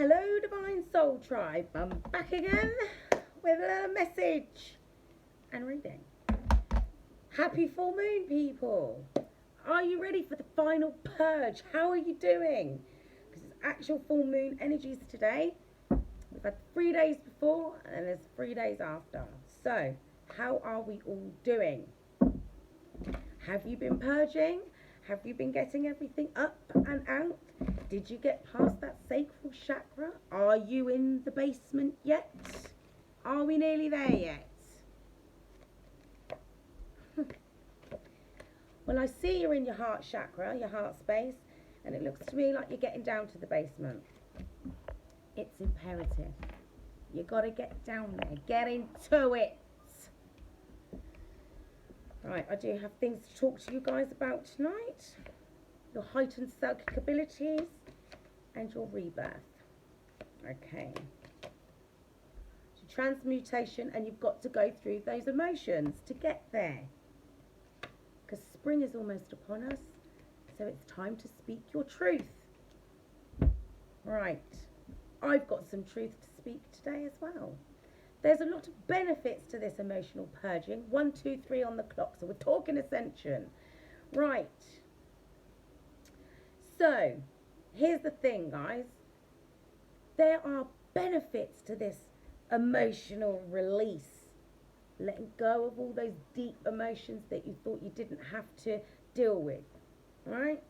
Hello, Divine Soul Tribe. I'm back again with a message and reading. Happy full moon, people. Are you ready for the final purge? How are you doing? Because it's actual full moon energies today. We've had 3 days before and then there's 3 days after. So, how are we all doing? Have you been purging? Have you been getting everything up and out? Did you get past that sacral chakra? Are you in the basement yet? Are we nearly there yet? Well, I see you're in your heart chakra, your heart space, and it looks to me like you're getting down to the basement. It's imperative. You got to get down there. Get into it. Right, I do have things to talk to you guys about tonight. Your heightened psychic abilities and your rebirth. Okay. So transmutation, and you've got to go through those emotions to get there. Because spring is almost upon us, so it's time to speak your truth. Right. I've got some truth to speak today as well. There's a lot of benefits to this emotional purging. 1, 2, 3 on the clock. So we're talking ascension. Right. So, here's the thing, guys. There are benefits to this emotional release. Letting go of all those deep emotions that you thought you didn't have to deal with. Right?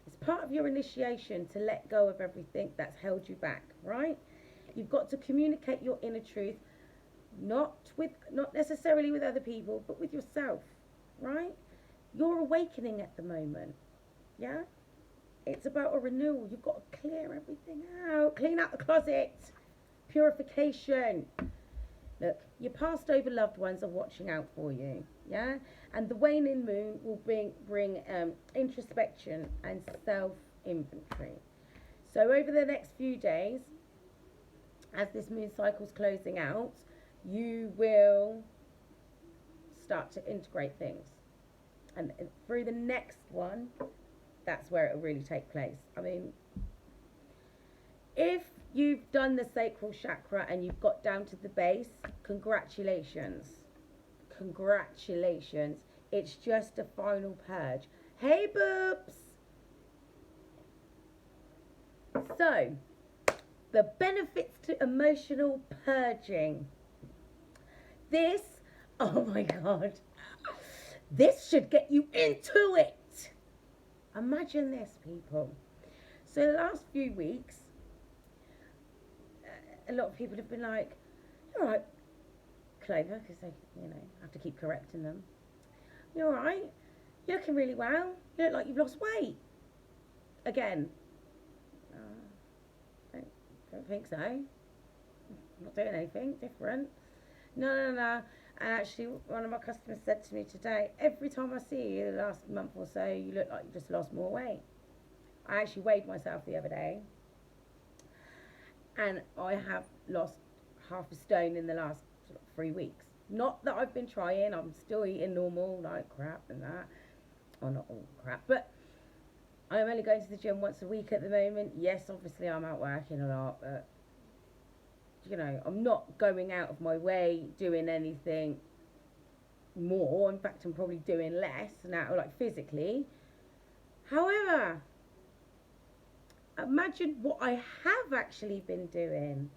It's part of your initiation to let go of everything that's held you back. Right? You've got to communicate your inner truth. Not necessarily with other people, but with yourself, right? You're awakening at the moment, yeah? It's about a renewal. You've got to clear everything out. Clean out the closet. Purification. Look, your passed over loved ones are watching out for you, yeah? And the waning moon will bring introspection and self-inventory. So over the next few days, as this moon cycle's closing out, you will start to integrate things. And through the next one, that's where it will really take place. I mean, if you've done the sacral chakra and you've got down to the base, congratulations. Congratulations. It's just a final purge. Hey, boobs! So, the benefits to emotional purging. This, oh my God, this should get you into it. Imagine this, people. So the last few weeks, a lot of people have been like, you're all right, Clover, because they, have to keep correcting them. You're all right. You're looking really well. You look like you've lost weight. Again, I don't think so. I'm not doing anything different. No. And actually, one of my customers said to me today, every time I see you the last month or so, you look like you just lost more weight. I actually weighed myself the other day, and I have lost half a stone in the last 3 weeks. Not that I've been trying, I'm still eating normal, like crap and that. Well, not all crap, but I'm only going to the gym once a week at the moment. Yes, obviously I'm out working a lot, but I'm not going out of my way doing anything more. In fact, I'm probably doing less now, like physically. However, imagine what I have actually been doing.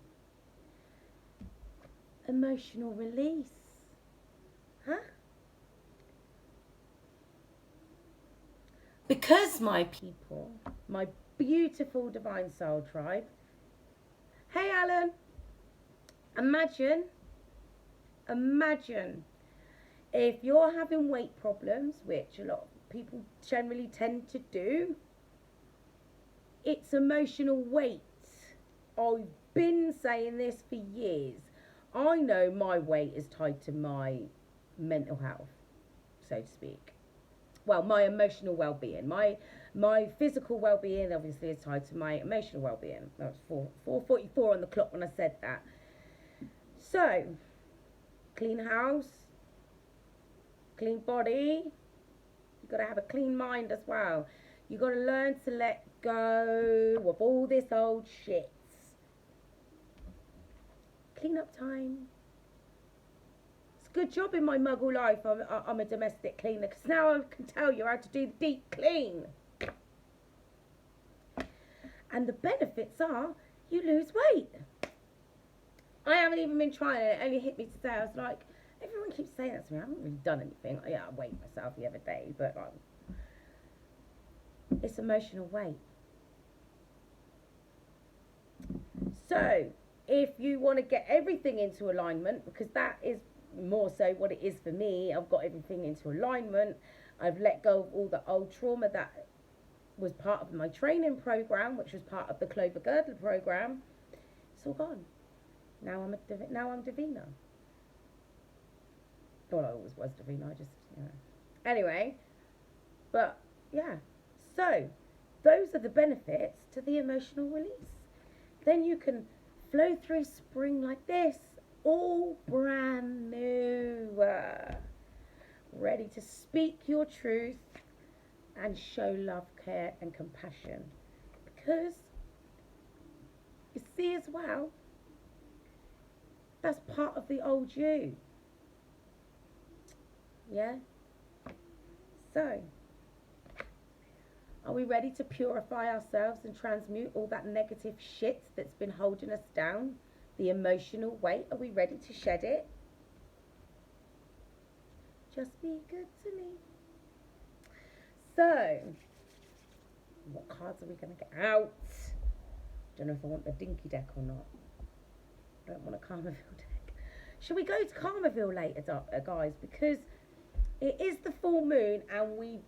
Emotional release. Huh? Because, my people, my beautiful Divine Soul Tribe. Hey, Alan. Imagine if you're having weight problems, which a lot of people generally tend to do, it's emotional weight. I've been saying this for years. I know my weight is tied to my mental health, so to speak. Well, my emotional well-being. My physical well-being obviously is tied to my emotional well-being. That was 4:44 on the clock when I said that. So, clean house, clean body. You've got to have a clean mind as well. You've got to learn to let go of all this old shit. clean up time. It's a good job in my muggle life I'm a domestic cleaner, because now I can tell you how to do the deep clean. And the benefits are you lose weight. I haven't even been trying it. It only hit me today. I was like, everyone keeps saying that to me. I haven't really done anything. Yeah, I weighed myself the other day, but it's emotional weight. So, if you want to get everything into alignment, because that is more so what it is for me, I've got everything into alignment. I've let go of all the old trauma that was part of my training program, which was part of the Clover Girdle program. It's all gone. Now I'm Divina. Well, I always was Divina. I just, Anyway, but yeah. So those are the benefits to the emotional release. Then you can flow through spring like this, all brand new, ready to speak your truth and show love, care and compassion. Because you see as well, that's part of the old you. Yeah? So, are we ready to purify ourselves and transmute all that negative shit that's been holding us down? The emotional weight, are we ready to shed it? Just be good to me. So, what cards are we going to get out? Don't know if I want the Dinky deck or not. I don't want a Karmaville deck. Shall we go to Karmaville later, guys? Because it is the full moon and we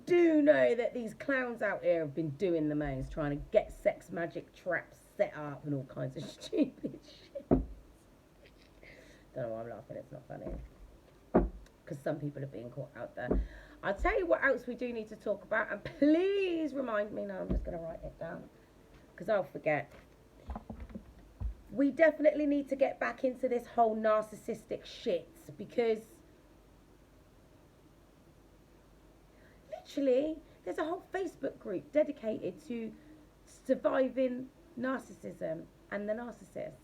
do know that these clowns out here have been doing the most, trying to get sex magic traps set up and all kinds of stupid shit. Don't know why I'm laughing, it's not funny. Because some people are being caught out there. I'll tell you what else we do need to talk about, and please remind me. No, I'm just going to write it down because I'll forget. We definitely need to get back into this whole narcissistic shit, because literally there's a whole Facebook group dedicated to surviving narcissism and the narcissist.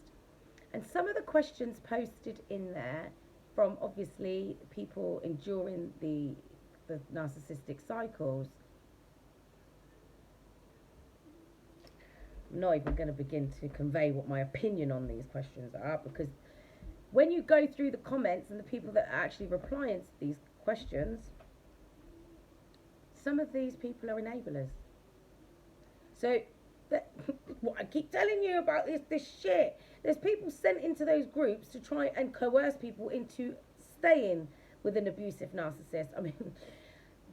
And some of the questions posted in there from obviously people enduring the narcissistic cycles. I'm not even going to begin to convey what my opinion on these questions are, because when you go through the comments and the people that are actually replying to these questions, some of these people are enablers. So what I keep telling you about this shit. There's people sent into those groups to try and coerce people into staying with an abusive narcissist. I mean,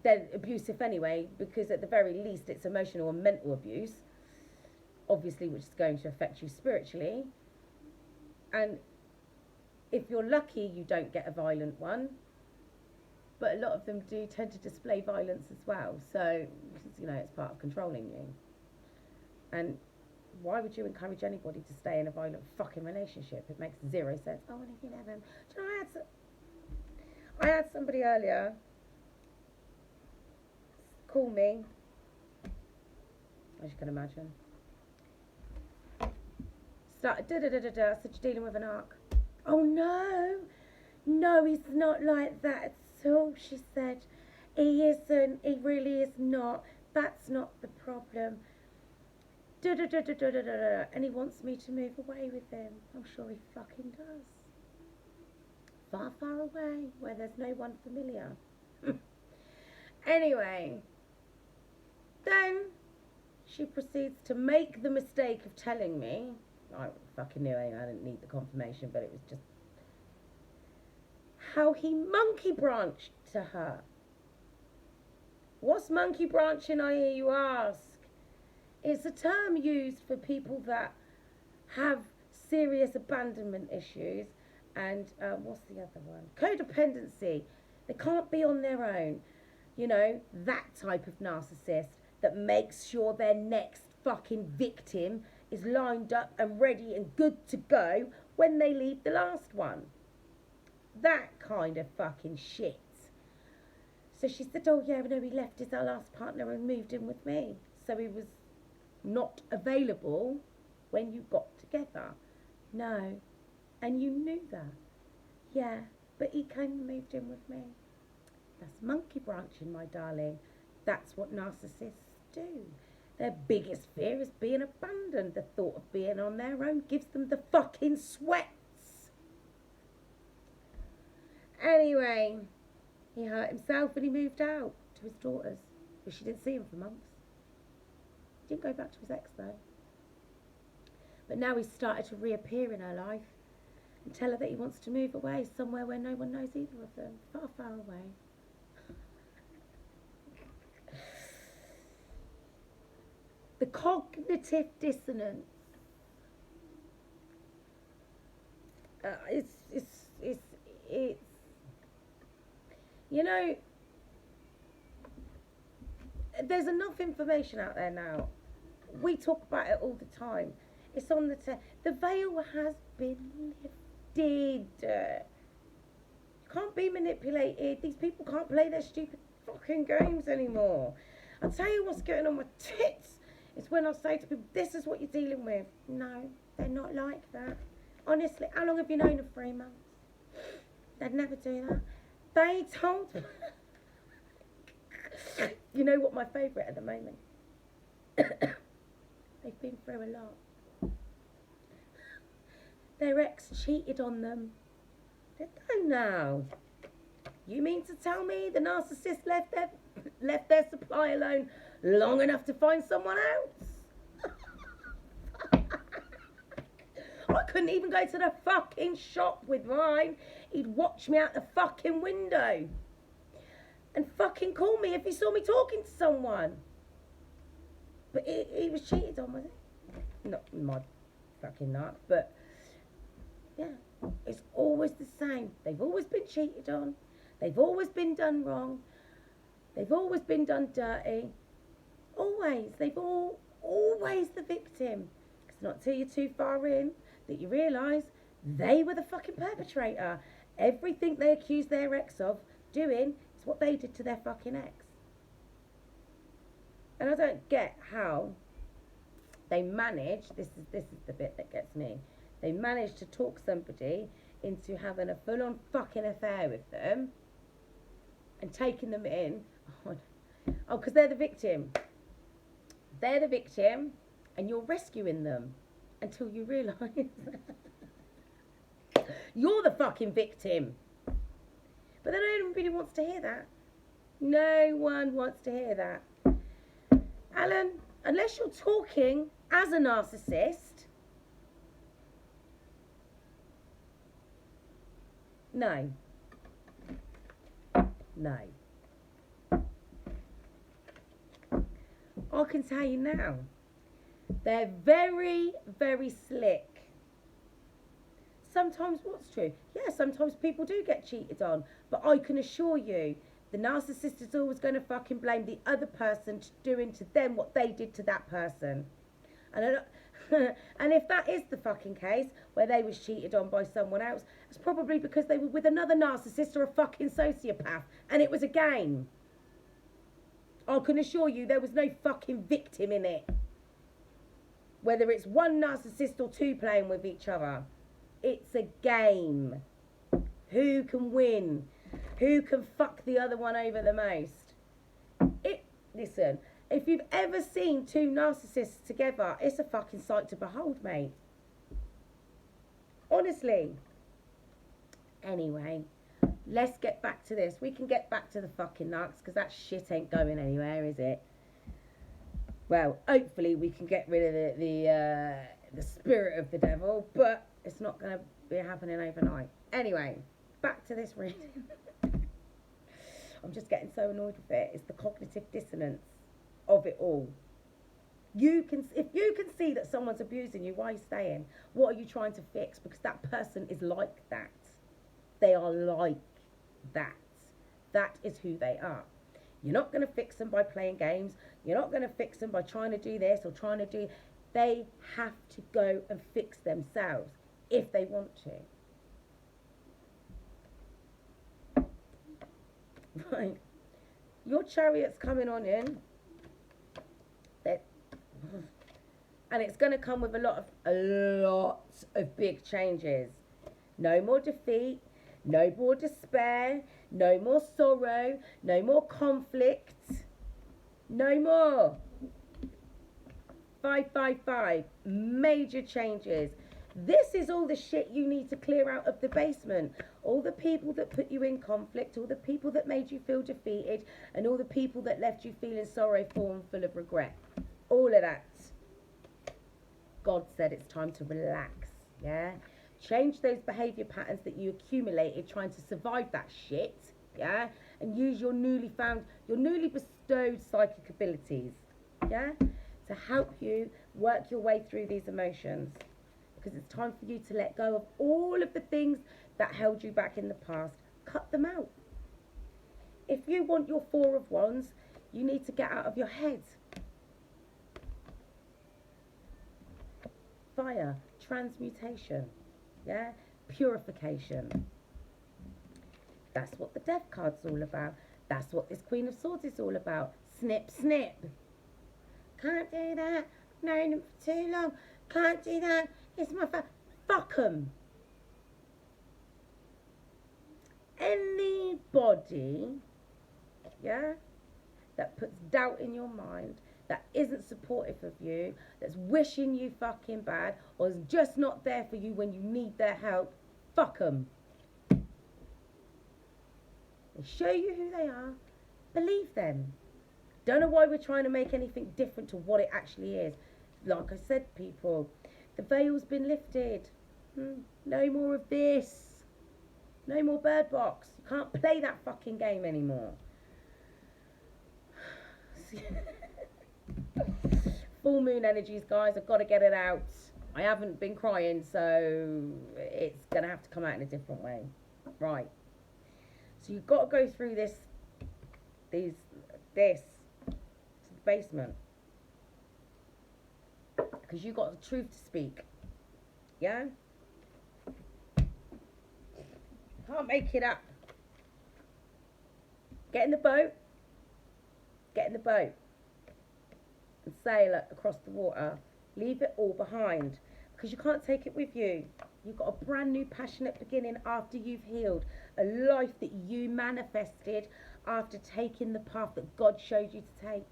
they're abusive anyway, because at the very least it's emotional and mental abuse, obviously, which is going to affect you spiritually. And if you're lucky, you don't get a violent one. But a lot of them do tend to display violence as well. So, it's part of controlling you. And why would you encourage anybody to stay in a violent fucking relationship? It makes zero sense. Oh, and if you never... Do you know, I had somebody earlier call me, as you can imagine. Started da-da-da-da-da. I said, you're dealing with an arc. Oh, no. No, he's not like that at all, she said. He isn't. He really is not. That's not the problem. Da-da-da-da-da-da-da. And he wants me to move away with him. I'm sure he fucking does. Far, far away, where there's no one familiar. Anyway, then she proceeds to make the mistake of telling me. I fucking knew I didn't need the confirmation, but it was just how he monkey branched to her. What's monkey branching, I hear you ask? It's a term used for people that have serious abandonment issues and what's the other one? Codependency. They can't be on their own. That type of narcissist that makes sure their next fucking victim is lined up and ready and good to go when they leave the last one. That kind of fucking shit. So she said, oh yeah, no, he left his last partner and moved in with me. So he was not available when you got together. No, And you knew that. Yeah, but he came and moved in with me. That's monkey branching, my darling. That's what narcissists do. Their biggest fear is being abandoned. The thought of being on their own gives them the fucking sweats. Anyway, he hurt himself and he moved out to his daughters, but she didn't see him for months. He didn't go back to his ex though. But now he's started to reappear in her life and tell her that he wants to move away somewhere where no one knows either of them. Far, far away. The cognitive dissonance. It's you know, there's enough information out there now. We talk about it all the time. It's on the veil has been lifted. You can't be manipulated. These people can't play their stupid fucking games anymore. I'll tell you what's getting on my tits. It's when I say to people, this is what you're dealing with. No, they're not like that. Honestly, how long have you known them? 3 months? They'd never do that. They told me. You know what my favourite at the moment? They've been through a lot. Their ex cheated on them. Did they now? You mean to tell me the narcissist left their supply alone long enough to find someone else? I couldn't even go to the fucking shop with mine. He'd watch me out the fucking window and fucking call me if he saw me talking to someone. But he was cheated on, was he? Not my fucking nut, but yeah, it's always the same. They've always been cheated on. They've always been done wrong. They've always been done dirty. Always. Always the victim. It's not till you're too far in that you realise they were the fucking perpetrator. Everything they accused their ex of doing is what they did to their fucking ex. And I don't get how they managed, this is the bit that gets me, they managed to talk somebody into having a full-on fucking affair with them and taking them in. Oh, because they're the victim. They're the victim and you're rescuing them until you realise you're the fucking victim. But then nobody wants to hear that. No one wants to hear that. Alan, unless you're talking as a narcissist, no. I can tell you now, they're very, very slick. Sometimes what's true? Yeah, sometimes people do get cheated on, but I can assure you, the narcissist is always going to fucking blame the other person doing to them what they did to that person. And and if that is the fucking case, where they was cheated on by someone else, it's probably because they were with another narcissist or a fucking sociopath, and it was a game. I can assure you there was no fucking victim in it. Whether it's one narcissist or two playing with each other. It's a game. Who can win? Who can fuck the other one over the most? Listen, if you've ever seen two narcissists together, it's a fucking sight to behold, mate. Honestly. Anyway, let's get back to this. We can get back to the fucking narcs, because that shit ain't going anywhere, is it? Well, hopefully we can get rid of the spirit of the devil, but it's not going to be happening overnight. Anyway, back to this reading. I'm just getting so annoyed with it. It's the cognitive dissonance of it all. If you can see that someone's abusing you, why are you staying? What are you trying to fix? Because that person is like that. They are like that. That is who they are. You're not going to fix them by playing games. You're not going to fix them by trying to do this or trying to do... They have to go and fix themselves if they want to. Right. Your chariot's coming on in. And it's going to come with a lot of big changes. No more defeat. No more despair. No more sorrow. No more conflict. No more. 555. Major changes. This is all the shit you need to clear out of the basement. All the people that put you in conflict, all the people that made you feel defeated, and all the people that left you feeling sorrowful and full of regret. All of that. God said it's time to relax, yeah? Change those behaviour patterns that you accumulated trying to survive that shit, yeah? And use your newly bestowed psychic abilities, yeah? To help you work your way through these emotions. Because it's time for you to let go of all of the things that held you back in the past. Cut them out. If you want your 4 of Wands, you need to get out of your head. Fire, transmutation, yeah, purification. That's what the Death card's all about. That's what this Queen of Swords is all about. Snip, snip. Can't do that. I've known him for too long. Can't do that. It's my fuck 'em. Anybody, yeah, that puts doubt in your mind, that isn't supportive of you, that's wishing you fucking bad, or is just not there for you when you need their help, fuck 'em. They show you who they are. Believe them. Don't know why we're trying to make anything different to what it actually is. Like I said, people, the veil's been lifted. No more of this. No more Bird Box. You can't play that fucking game anymore. Full moon energies, guys. I've got to get it out. I haven't been crying, so it's going to have to come out in a different way. Right. So you've got to go through this to the basement. Because you've got the truth to speak. Yeah? Can't make it up. Get in the boat. Get in the boat. And sail across the water. Leave it all behind. Because you can't take it with you. You've got a brand new passionate beginning after you've healed. A life that you manifested after taking the path that God showed you to take.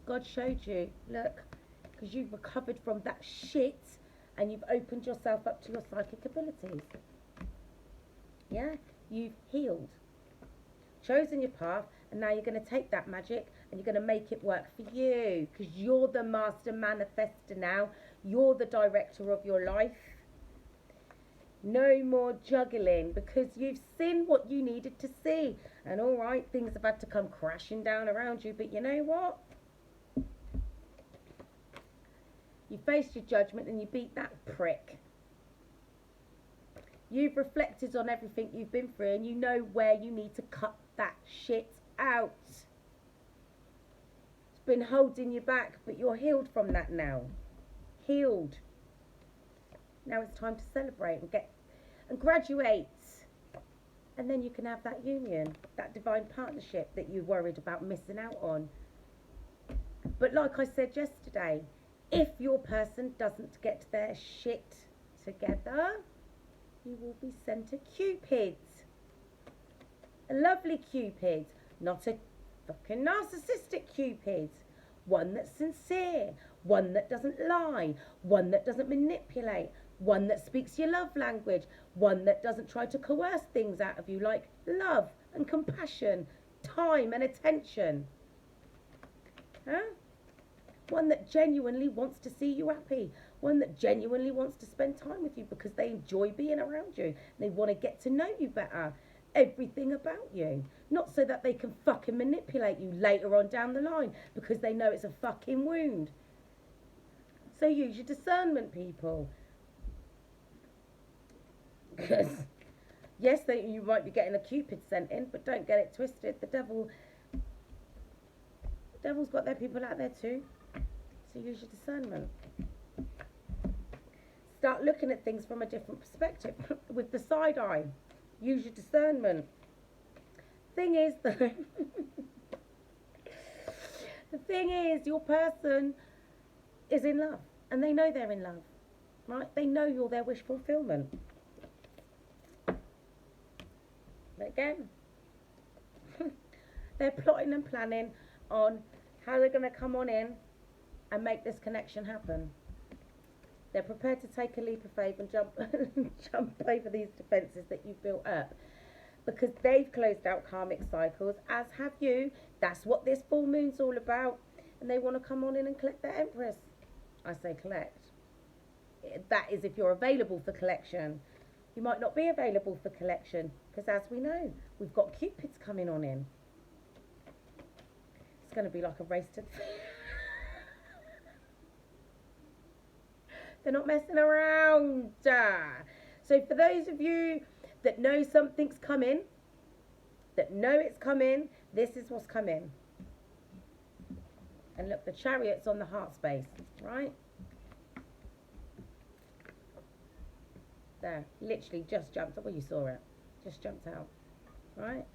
God showed you. Look. Because you've recovered from that shit and you've opened yourself up to your psychic abilities. Yeah? You've healed. Chosen your path, and now you're going to take that magic and you're going to make it work for you. Because you're the master manifester now. You're the director of your life. No more juggling, because you've seen what you needed to see. And all right, things have had to come crashing down around you, but you know what? You faced your judgment and you beat that prick. You've reflected on everything you've been through and you know where you need to cut that shit out. It's been holding you back, but you're healed from that now. Healed. Now it's time to celebrate and graduate. And then you can have that union, that divine partnership that you worried about missing out on. But like I said yesterday, if your person doesn't get their shit together, you will be sent a Cupid. A lovely Cupid, not a fucking narcissistic Cupid. One that's sincere, one that doesn't lie, one that doesn't manipulate, one that speaks your love language, one that doesn't try to coerce things out of you like love and compassion, time and attention. Huh? One that genuinely wants to see you happy. One that genuinely wants to spend time with you because they enjoy being around you. They want to get to know you better. Everything about you. Not so that they can fucking manipulate you later on down the line because they know it's a fucking wound. So use your discernment, people. Because, yes, you might be getting a Cupid sent in, but don't get it twisted. The devil's got their people out there too. So use your discernment. Start looking at things from a different perspective with the side eye. Use your discernment. Thing is, though, the thing is, your person is in love, and they know they're in love, right? They know you're their wish fulfillment. But again, they're plotting and planning on how they're going to come on in and make this connection happen. They're prepared to take a leap of faith and jump over these defences that you've built up, because they've closed out karmic cycles, as have you. That's what this full moon's all about. And they want to come on in and collect their Empress. I say collect. That is if you're available for collection. You might not be available for collection, because as we know, we've got Cupids coming on in. It's going to be like a race to... They're not messing around. So for those of you that know something's coming, that know it's coming, this is what's coming. And look, the Chariot's on the heart space, right? There, literally just jumped up. Well, you saw it. Just jumped out, right?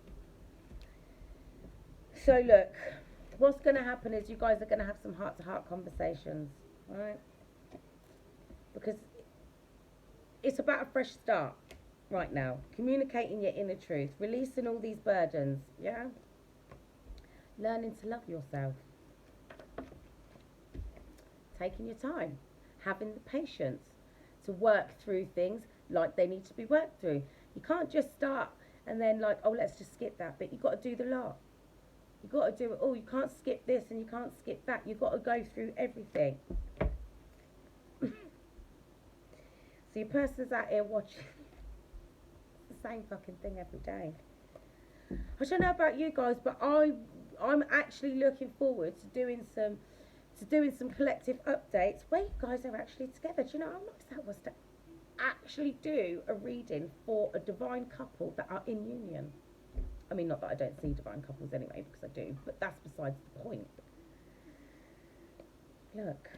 So look, what's going to happen is you guys are going to have some heart-to-heart conversations, right? Because it's about a fresh start right now. Communicating your inner truth, releasing all these burdens, yeah? Learning to love yourself. Taking your time. Having the patience to work through things like they need to be worked through. You can't just start and then like, oh, let's just skip that bit. You've got to do the lot. You've got to do it all. You can't skip this and you can't skip that. You've got to go through everything. So your person's out here watching the same fucking thing every day. I don't know about you guys, but I'm actually looking forward to doing some collective updates where you guys are actually together. Do you know how nice that was to actually do a reading for a divine couple that are in union? I mean, not that I don't see divine couples anyway, because I do, but that's besides the point. Look,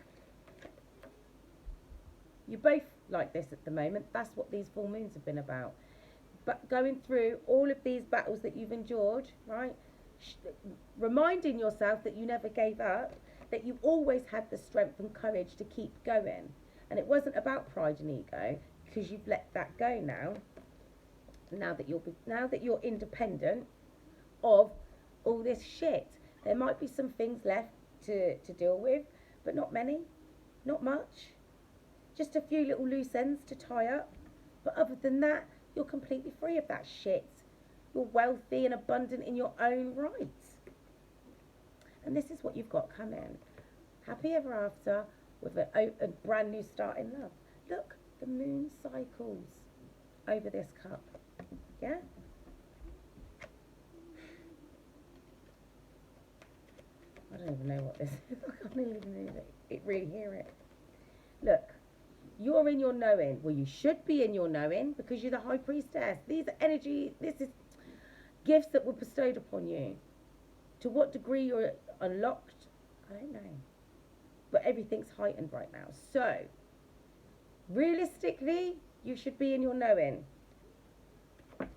you're both like this at the moment. That's what these full moons have been about. But going through all of these battles that you've endured, right? Reminding yourself that you never gave up, that you always had the strength and courage to keep going. And it wasn't about pride and ego, because you've let that go now. Now that you're independent of all this shit. There might be some things left to deal with, but not many, not much. Just a few little loose ends to tie up. But other than that, you're completely free of that shit. You're wealthy and abundant in your own right. And this is what you've got coming. Happy ever after with a brand new start in love. Look, the moon cycles over this cup. Yeah? I don't even know what this is. I can't even really hear it. Look, you're in your knowing. Well, you should be in your knowing because you're the high priestess. These are energy, this is gifts that were bestowed upon you. To what degree you're unlocked, I don't know. But everything's heightened right now. So, realistically, you should be in your knowing. Because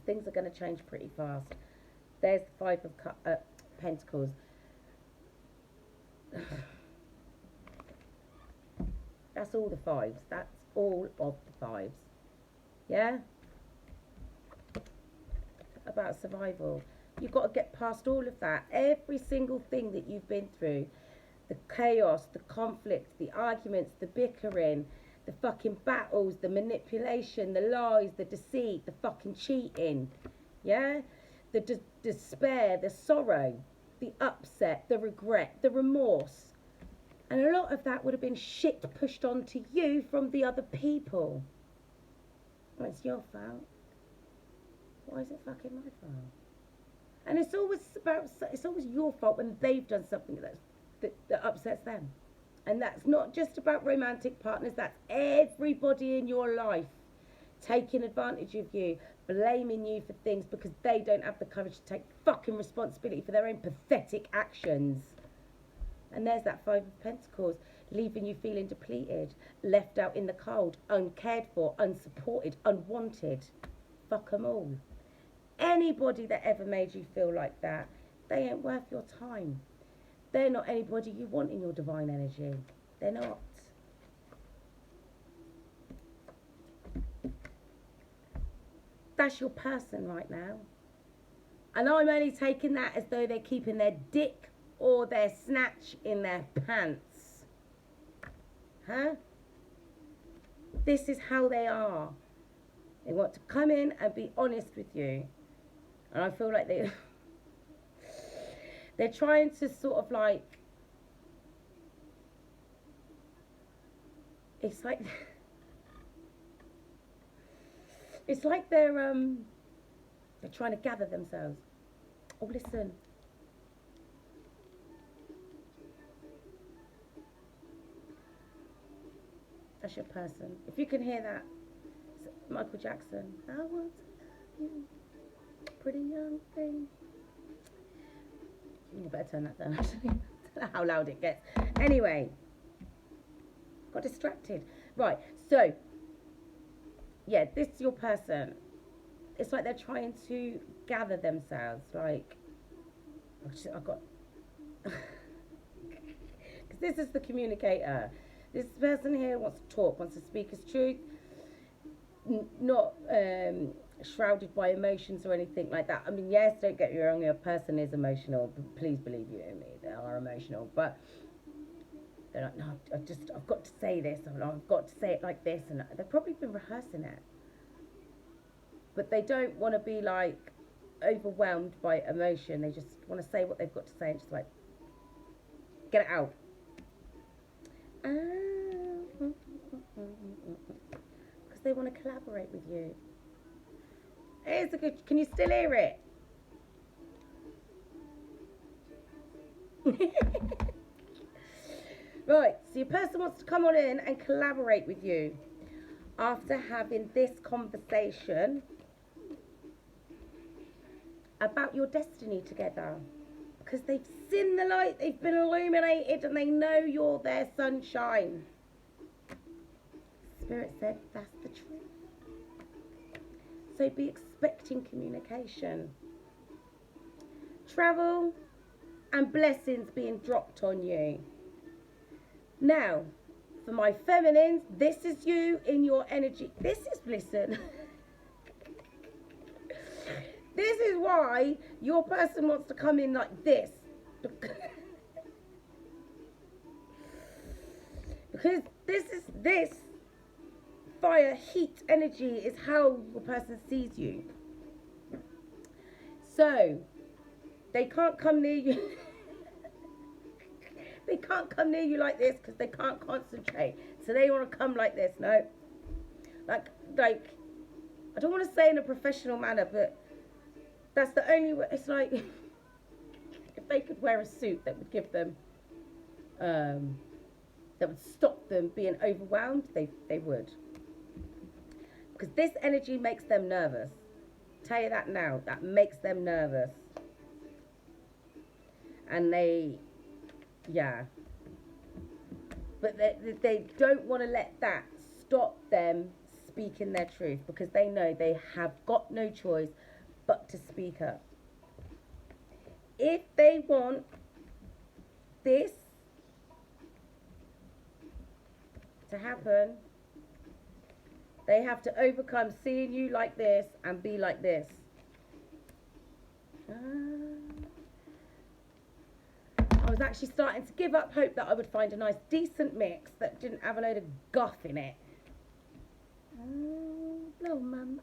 things are going to change pretty fast. There's the Five of Pentacles. That's all the fives. That's all of the fives. Yeah? About survival. You've got to get past all of that. Every single thing that you've been through. The chaos, the conflict, the arguments, the bickering, the fucking battles, the manipulation, the lies, the deceit, the fucking cheating. Yeah? The despair, the sorrow, the upset, the regret, the remorse. And a lot of that would have been shit pushed onto you from the other people. Well, it's your fault. Why is it fucking my fault? And it's always your fault when they've done something that upsets them. And that's not just about romantic partners, that's everybody in your life taking advantage of you, blaming you for things because they don't have the courage to take fucking responsibility for their own pathetic actions. And there's that Five of Pentacles, leaving you feeling depleted, left out in the cold, uncared for, unsupported, unwanted. Fuck them all. Anybody that ever made you feel like that, they ain't worth your time. They're not anybody you want in your divine energy. They're not. That's your person right now. And I'm only taking that as though they're keeping their dick or their snatch in their pants. Huh? This is how they are. They want to come in and be honest with you. And I feel like they're trying to sort of like, it's like they're trying to gather themselves. Oh, listen. That's your person. If you can hear that, Michael Jackson. I want to love you, pretty young thing. You better turn that down, actually. I don't know how loud it gets. Anyway, got distracted. Right, so, yeah, this is your person. It's like they're trying to gather themselves. Like, I've got... Because this is the communicator. This person here wants to talk, wants to speak his truth. Not shrouded by emotions or anything like that. I mean, yes, don't get me wrong, your person is emotional. Please believe you in me, they are emotional. But they're like, no, I've got to say this. I've got to say it like this. And they've probably been rehearsing it. But they don't want to be like overwhelmed by emotion. They just want to say what they've got to say and just like get it out. Because they want to collaborate with you. Here's a good. Can you still hear it? Right, so your person wants to come on in and collaborate with you after having this conversation about your destiny together, because they've seen the light, they've been illuminated, and they know you're their sunshine. Spirit said that's the truth. So be expecting communication, travel, and blessings being dropped on you. Now, for my feminines, this is you in your energy. This is, listen, this is why your person wants to come in like this. Because this fire, heat, energy is how your person sees you. So, they can't come near you. They can't come near you like this because they can't concentrate. So they want to come like this, no? Like, I don't want to say in a professional manner, but that's the only way. It's like, if they could wear a suit that would give them, that would stop them being overwhelmed, they would. Because this energy makes them nervous. Tell you that now, that makes them nervous. And yeah. But they don't want to let that stop them speaking their truth, because they know they have got no choice but to speak up. If they want this to happen, they have to overcome seeing you like this and be like this. I was actually starting to give up hope that I would find a nice decent mix that didn't have a load of guff in it. No, mum.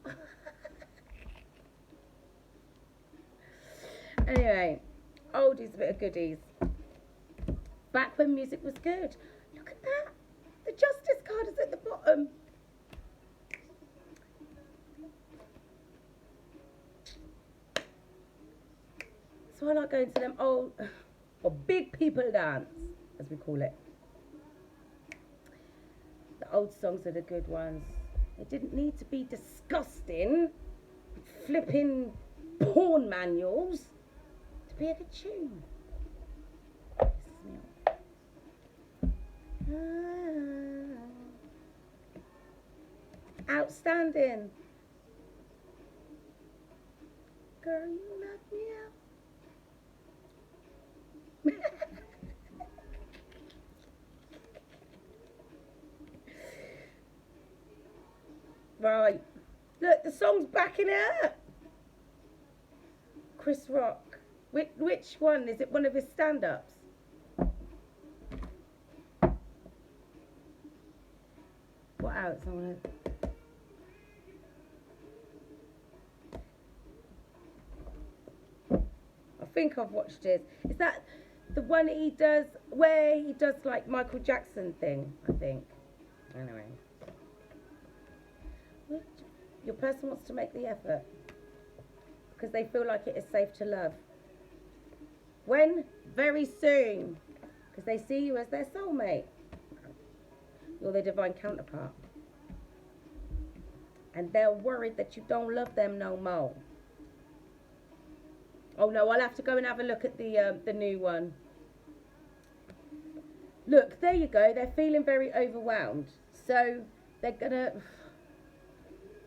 Anyway, oldies, a bit of goodies. Back when music was good. Look at that. The Justice card is at the bottom. So I like going to them old, or big people dance, as we call it. The old songs are the good ones. It didn't need to be disgusting, flipping porn manuals to be a good tune. Outstanding. Girl, you knock me out. Right, Look, the song's backing it up. Chris Rock. Which one? Is it one of his stand-ups? What else? I think I've watched it. Is that the one he does where he does like Michael Jackson thing? I think. Anyway. Your person wants to make the effort because they feel like it is safe to love. When? Very soon. Because they see you as their soulmate. You're their divine counterpart. And they're worried that you don't love them no more. Oh no, I'll have to go and have a look at the new one. Look, there you go. They're feeling very overwhelmed. So they're gonna...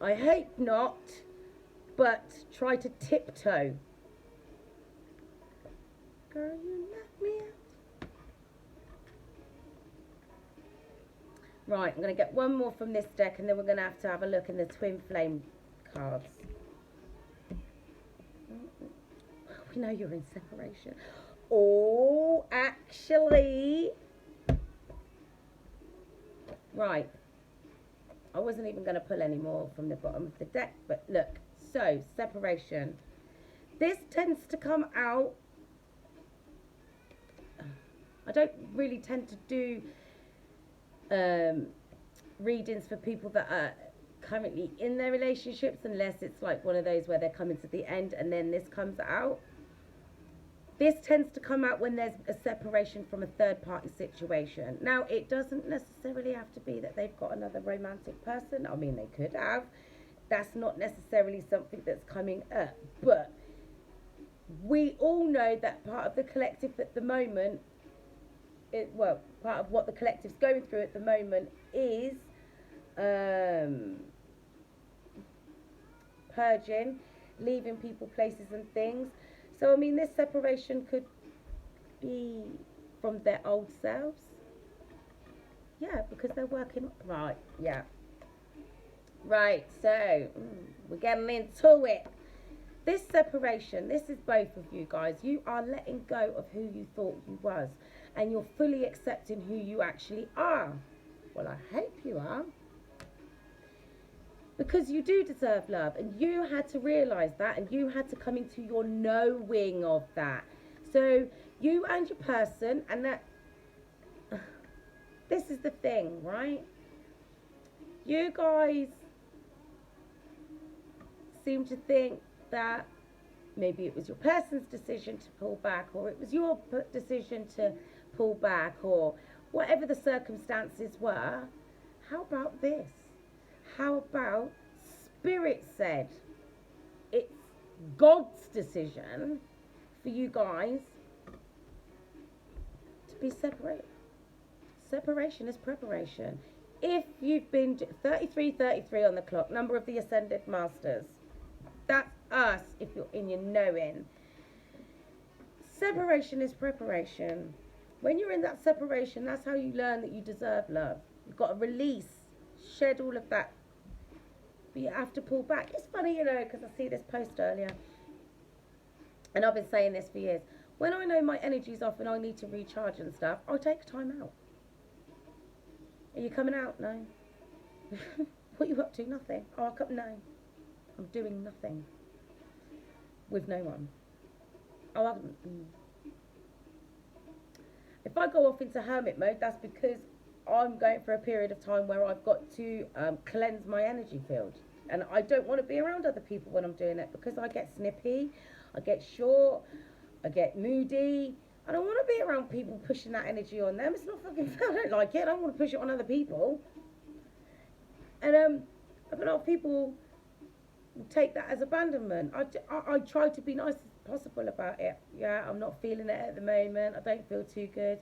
I hope not, but try to tiptoe. Girl, you left me out. Right, I'm going to get one more from this deck and then we're going to have a look in the Twin Flame cards. We know you're in separation. Oh, actually. Right. I wasn't even going to pull any more from the bottom of the deck, but look. So, separation. This tends to come out. I don't really tend to do readings for people that are currently in their relationships unless it's like one of those where they're coming to the end and then this comes out. This tends to come out when there's a separation from a third-party situation. Now, it doesn't necessarily have to be that they've got another romantic person. I mean, they could have. That's not necessarily something that's coming up. But we all know that part of the collective at the moment, part of what the collective's going through at the moment is purging, leaving people, places and things. So, I mean, this separation could be from their old selves. Yeah, because they're working... Right, yeah. Right, so, we're getting into it. This separation, this is both of you guys. You are letting go of who you thought you was. And you're fully accepting who you actually are. Well, I hope you are. Because you do deserve love, and you had to realise that, and you had to come into your knowing of that. So you and your person, and that this is the thing, right? You guys seem to think that maybe it was your person's decision to pull back, or it was your decision to pull back, or whatever the circumstances were. How about this? How about Spirit said it's God's decision for you guys to be separated. Separation is preparation. If you've been 33 on the clock, number of the Ascended Masters, that's us if you're in your knowing. Separation is preparation. When you're in that separation, that's how you learn that you deserve love. You've got to release, shed all of that. But you have to pull back. It's funny, you know, because I see this post earlier. And I've been saying this for years. When I know my energy's off and I need to recharge and stuff, I'll take time out. Are you coming out? No. What are you up to? Nothing. Oh, I'll come. No. I'm doing nothing. With no one. Oh, if I go off into hermit mode, that's because I'm going for a period of time where I've got to cleanse my energy field. And I don't want to be around other people when I'm doing it because I get snippy, I get short, I get moody. I don't want to be around people pushing that energy on them. It's not fucking fun. I don't like it. I don't want to push it on other people. And a lot of people take that as abandonment. I try to be nice as possible about it. Yeah, I'm not feeling it at the moment. I don't feel too good.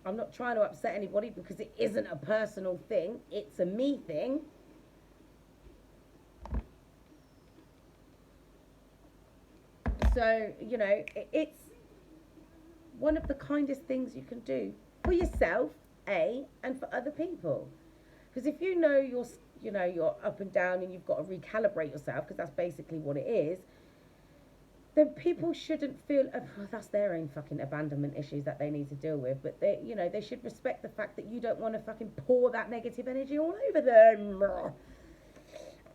I'm not trying to upset anybody because it isn't a personal thing. It's a me thing. So, you know, it's one of the kindest things you can do for yourself, and for other people. Because if you know you know, you're up and down and you've got to recalibrate yourself, because that's basically what it is, then people shouldn't feel, well, that's their own fucking abandonment issues that they need to deal with. But they, you know, they should respect the fact that you don't want to fucking pour that negative energy all over them.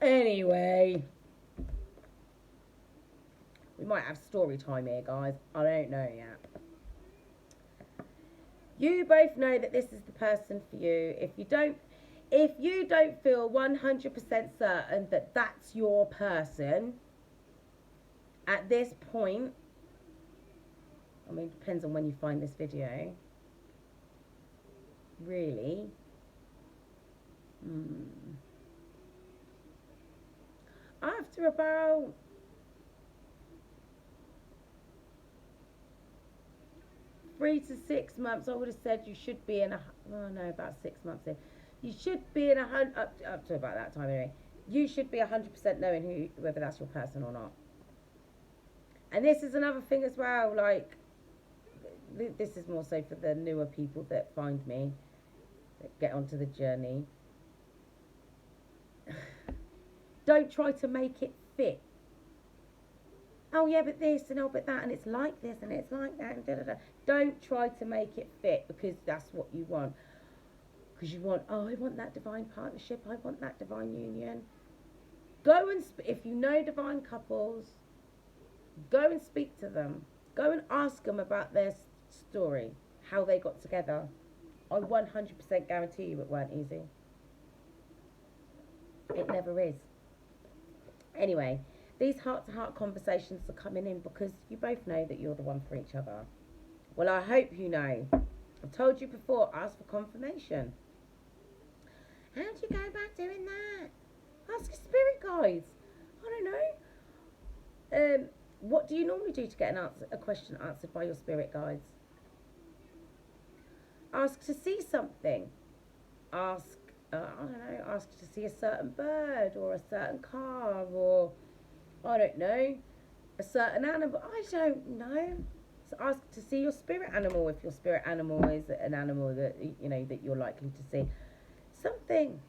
Anyway, we might have story time here, guys. I don't know yet. You both know that this is the person for you. If you don't feel 100% certain that that's your person at this point, I mean, it depends on when you find this video, really. After about 3 to 6 months, I would have said you should be in about 6 months in. You should be in up to about that time anyway. You should be 100% knowing whether that's your person or not. And this is another thing as well, like, this is more so for the newer people that find me, that get onto the journey. Don't try to make it fit. Oh yeah, but this, and oh but that, and it's like this, and it's like that, and da da da. Don't try to make it fit, because that's what you want. Because you want, oh, I want that divine partnership, I want that divine union. Go and, if you know divine couples, go and speak to them. Go and ask them about their story, how they got together. I 100% guarantee you it weren't easy. It never is. Anyway, these heart-to-heart conversations are coming in because you both know that you're the one for each other. Well, I hope you know. I've told you before, ask for confirmation. How do you go about doing that? Ask your spirit guides. I don't know. What do you normally do to get a question answered by your spirit guides? Ask to see something. Ask, I don't know, ask to see a certain bird or a certain car or, I don't know, a certain animal. I don't know. So ask to see your spirit animal if your spirit animal is an animal that, you know, that you're likely to see. Something.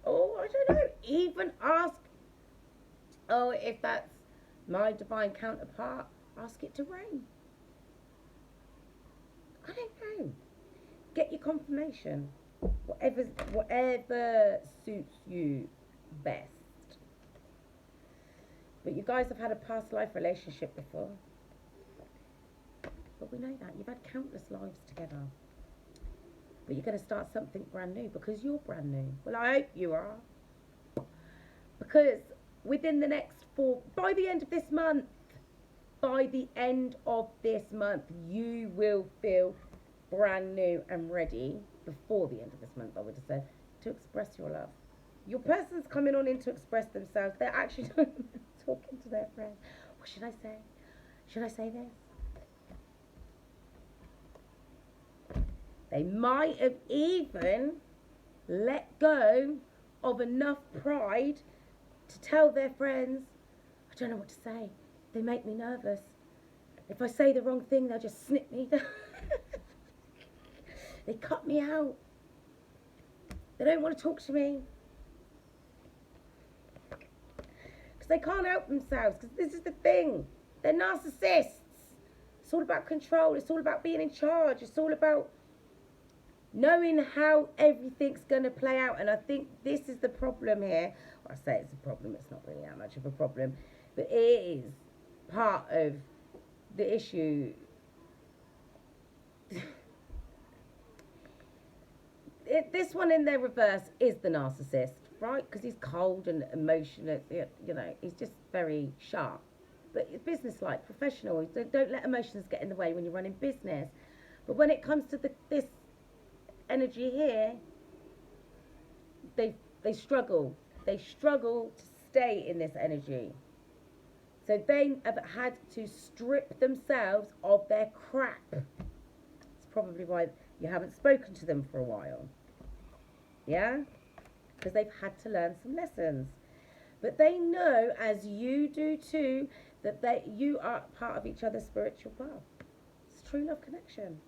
Oh, I don't know. Even ask, oh, if that's my divine counterpart, ask it to rain. I don't know. Get your confirmation. Whatever suits you best. But you guys have had a past life relationship before. But we know that. You've had countless lives together. But you're going to start something brand new because you're brand new. Well, I hope you are. Because within the next by the end of this month, you will feel brand new and ready. Before the end of this month, I would have said, to express your love. Your person's coming on in to express themselves. They're actually talking to their friends. What should I say? Should I say this? They might have even let go of enough pride to tell their friends, I don't know what to say. They make me nervous. If I say the wrong thing, they'll just snip me. They cut me out. They don't want to talk to me. Because they can't help themselves. Because this is the thing. They're narcissists. It's all about control. It's all about being in charge. It's all about knowing how everything's going to play out. And I think this is the problem here. Well, I say it's a problem. It's not really that much of a problem. But it is part of the issue. This one in their reverse is the narcissist, right? Because he's cold and emotional, you know, he's just very sharp. But it's business-like, professional. Don't let emotions get in the way when you're running business. But when it comes to this energy here, they struggle. They struggle to stay in this energy. So they have had to strip themselves of their crap. It's probably why you haven't spoken to them for a while. Yeah? Because they've had to learn some lessons. But they know, as you do too, that you are part of each other's spiritual path. It's true love connection.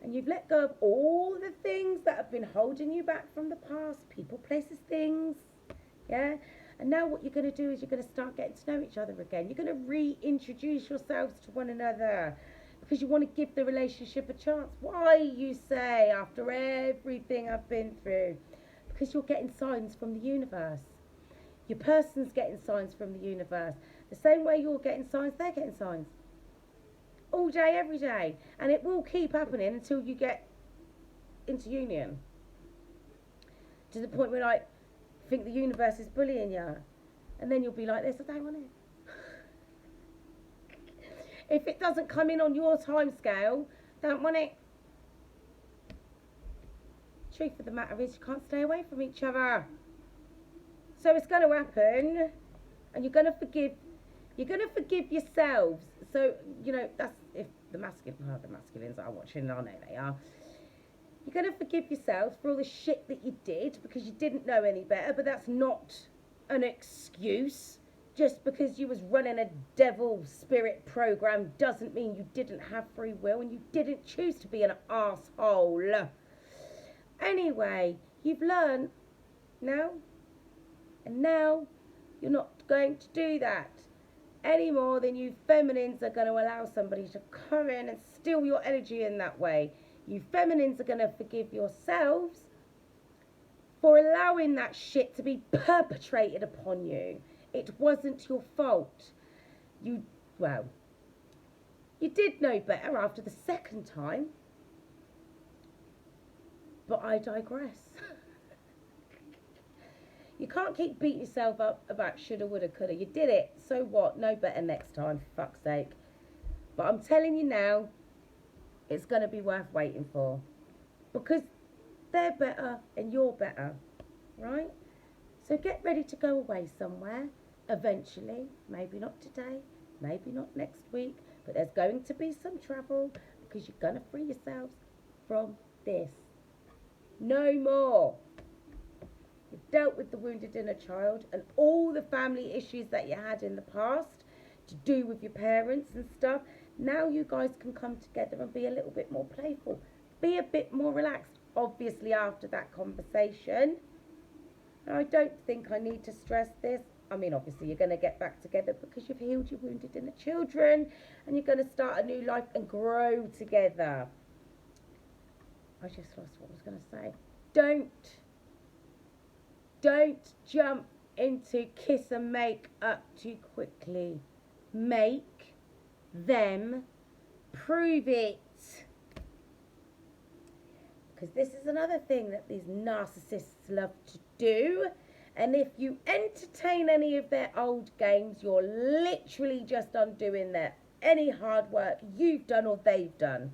and you've let go of all the things that have been holding you back from the past, people, places, things, yeah? And now what you're going to do is you're going to start getting to know each other again. You're going to reintroduce yourselves to one another because you want to give the relationship a chance. Why, you say, after everything I've been through? Because you're getting signs from the universe. Your person's getting signs from the universe. The same way you're getting signs, they're getting signs. All day, every day. And it will keep happening until you get into union. To the point where, like, think the universe is bullying you. And then you'll be like this, I don't want it. If it doesn't come in on your time scale, don't want it. Truth of the matter is you can't stay away from each other. So it's going to happen, and you're going to forgive yourselves. So, you know, that's if the masculines are watching, I know they are. You're going to forgive yourselves for all the shit that you did because you didn't know any better, but that's not an excuse. Just because you was running a devil spirit program doesn't mean you didn't have free will and you didn't choose to be an arsehole. Anyway, you've learned now, and now you're not going to do that any more than you feminines are going to allow somebody to come in and steal your energy in that way. You feminines are going to forgive yourselves for allowing that shit to be perpetrated upon you. It wasn't your fault. You did know better after the second time. But I digress. You can't keep beating yourself up about shoulda, woulda, coulda. You did it. So what? No better next time, for fuck's sake. But I'm telling you now, it's going to be worth waiting for. Because they're better and you're better. Right? So get ready to go away somewhere. Eventually. Maybe not today. Maybe not next week. But there's going to be some travel. Because you're going to free yourselves from this. No more. You've dealt with the wounded inner child and all the family issues that you had in the past to do with your parents and stuff. Now you guys can come together and be a little bit more playful. Be a bit more relaxed. Obviously after that conversation. I don't think I need to stress this. I mean, obviously you're going to get back together because you've healed your wounded inner children and you're going to start a new life and grow together. I just lost what I was going to say. Don't jump into kiss and make up too quickly. Make them prove it. Because this is another thing that these narcissists love to do. And if you entertain any of their old games, you're literally just undoing any hard work you've done or they've done.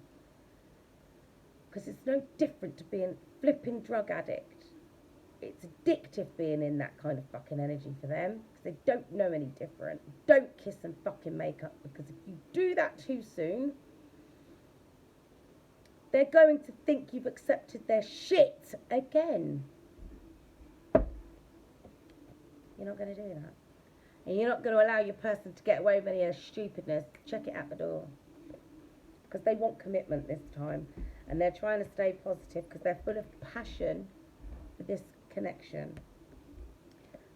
Because it's no different to being a flipping drug addict. It's addictive being in that kind of fucking energy for them. Because they don't know any different. Don't kiss and fucking make up. Because if you do that too soon, they're going to think you've accepted their shit again. You're not going to do that. And you're not going to allow your person to get away with any of their stupidness. Check it at the door. Because they want commitment this time. And they're trying to stay positive because they're full of passion for this connection.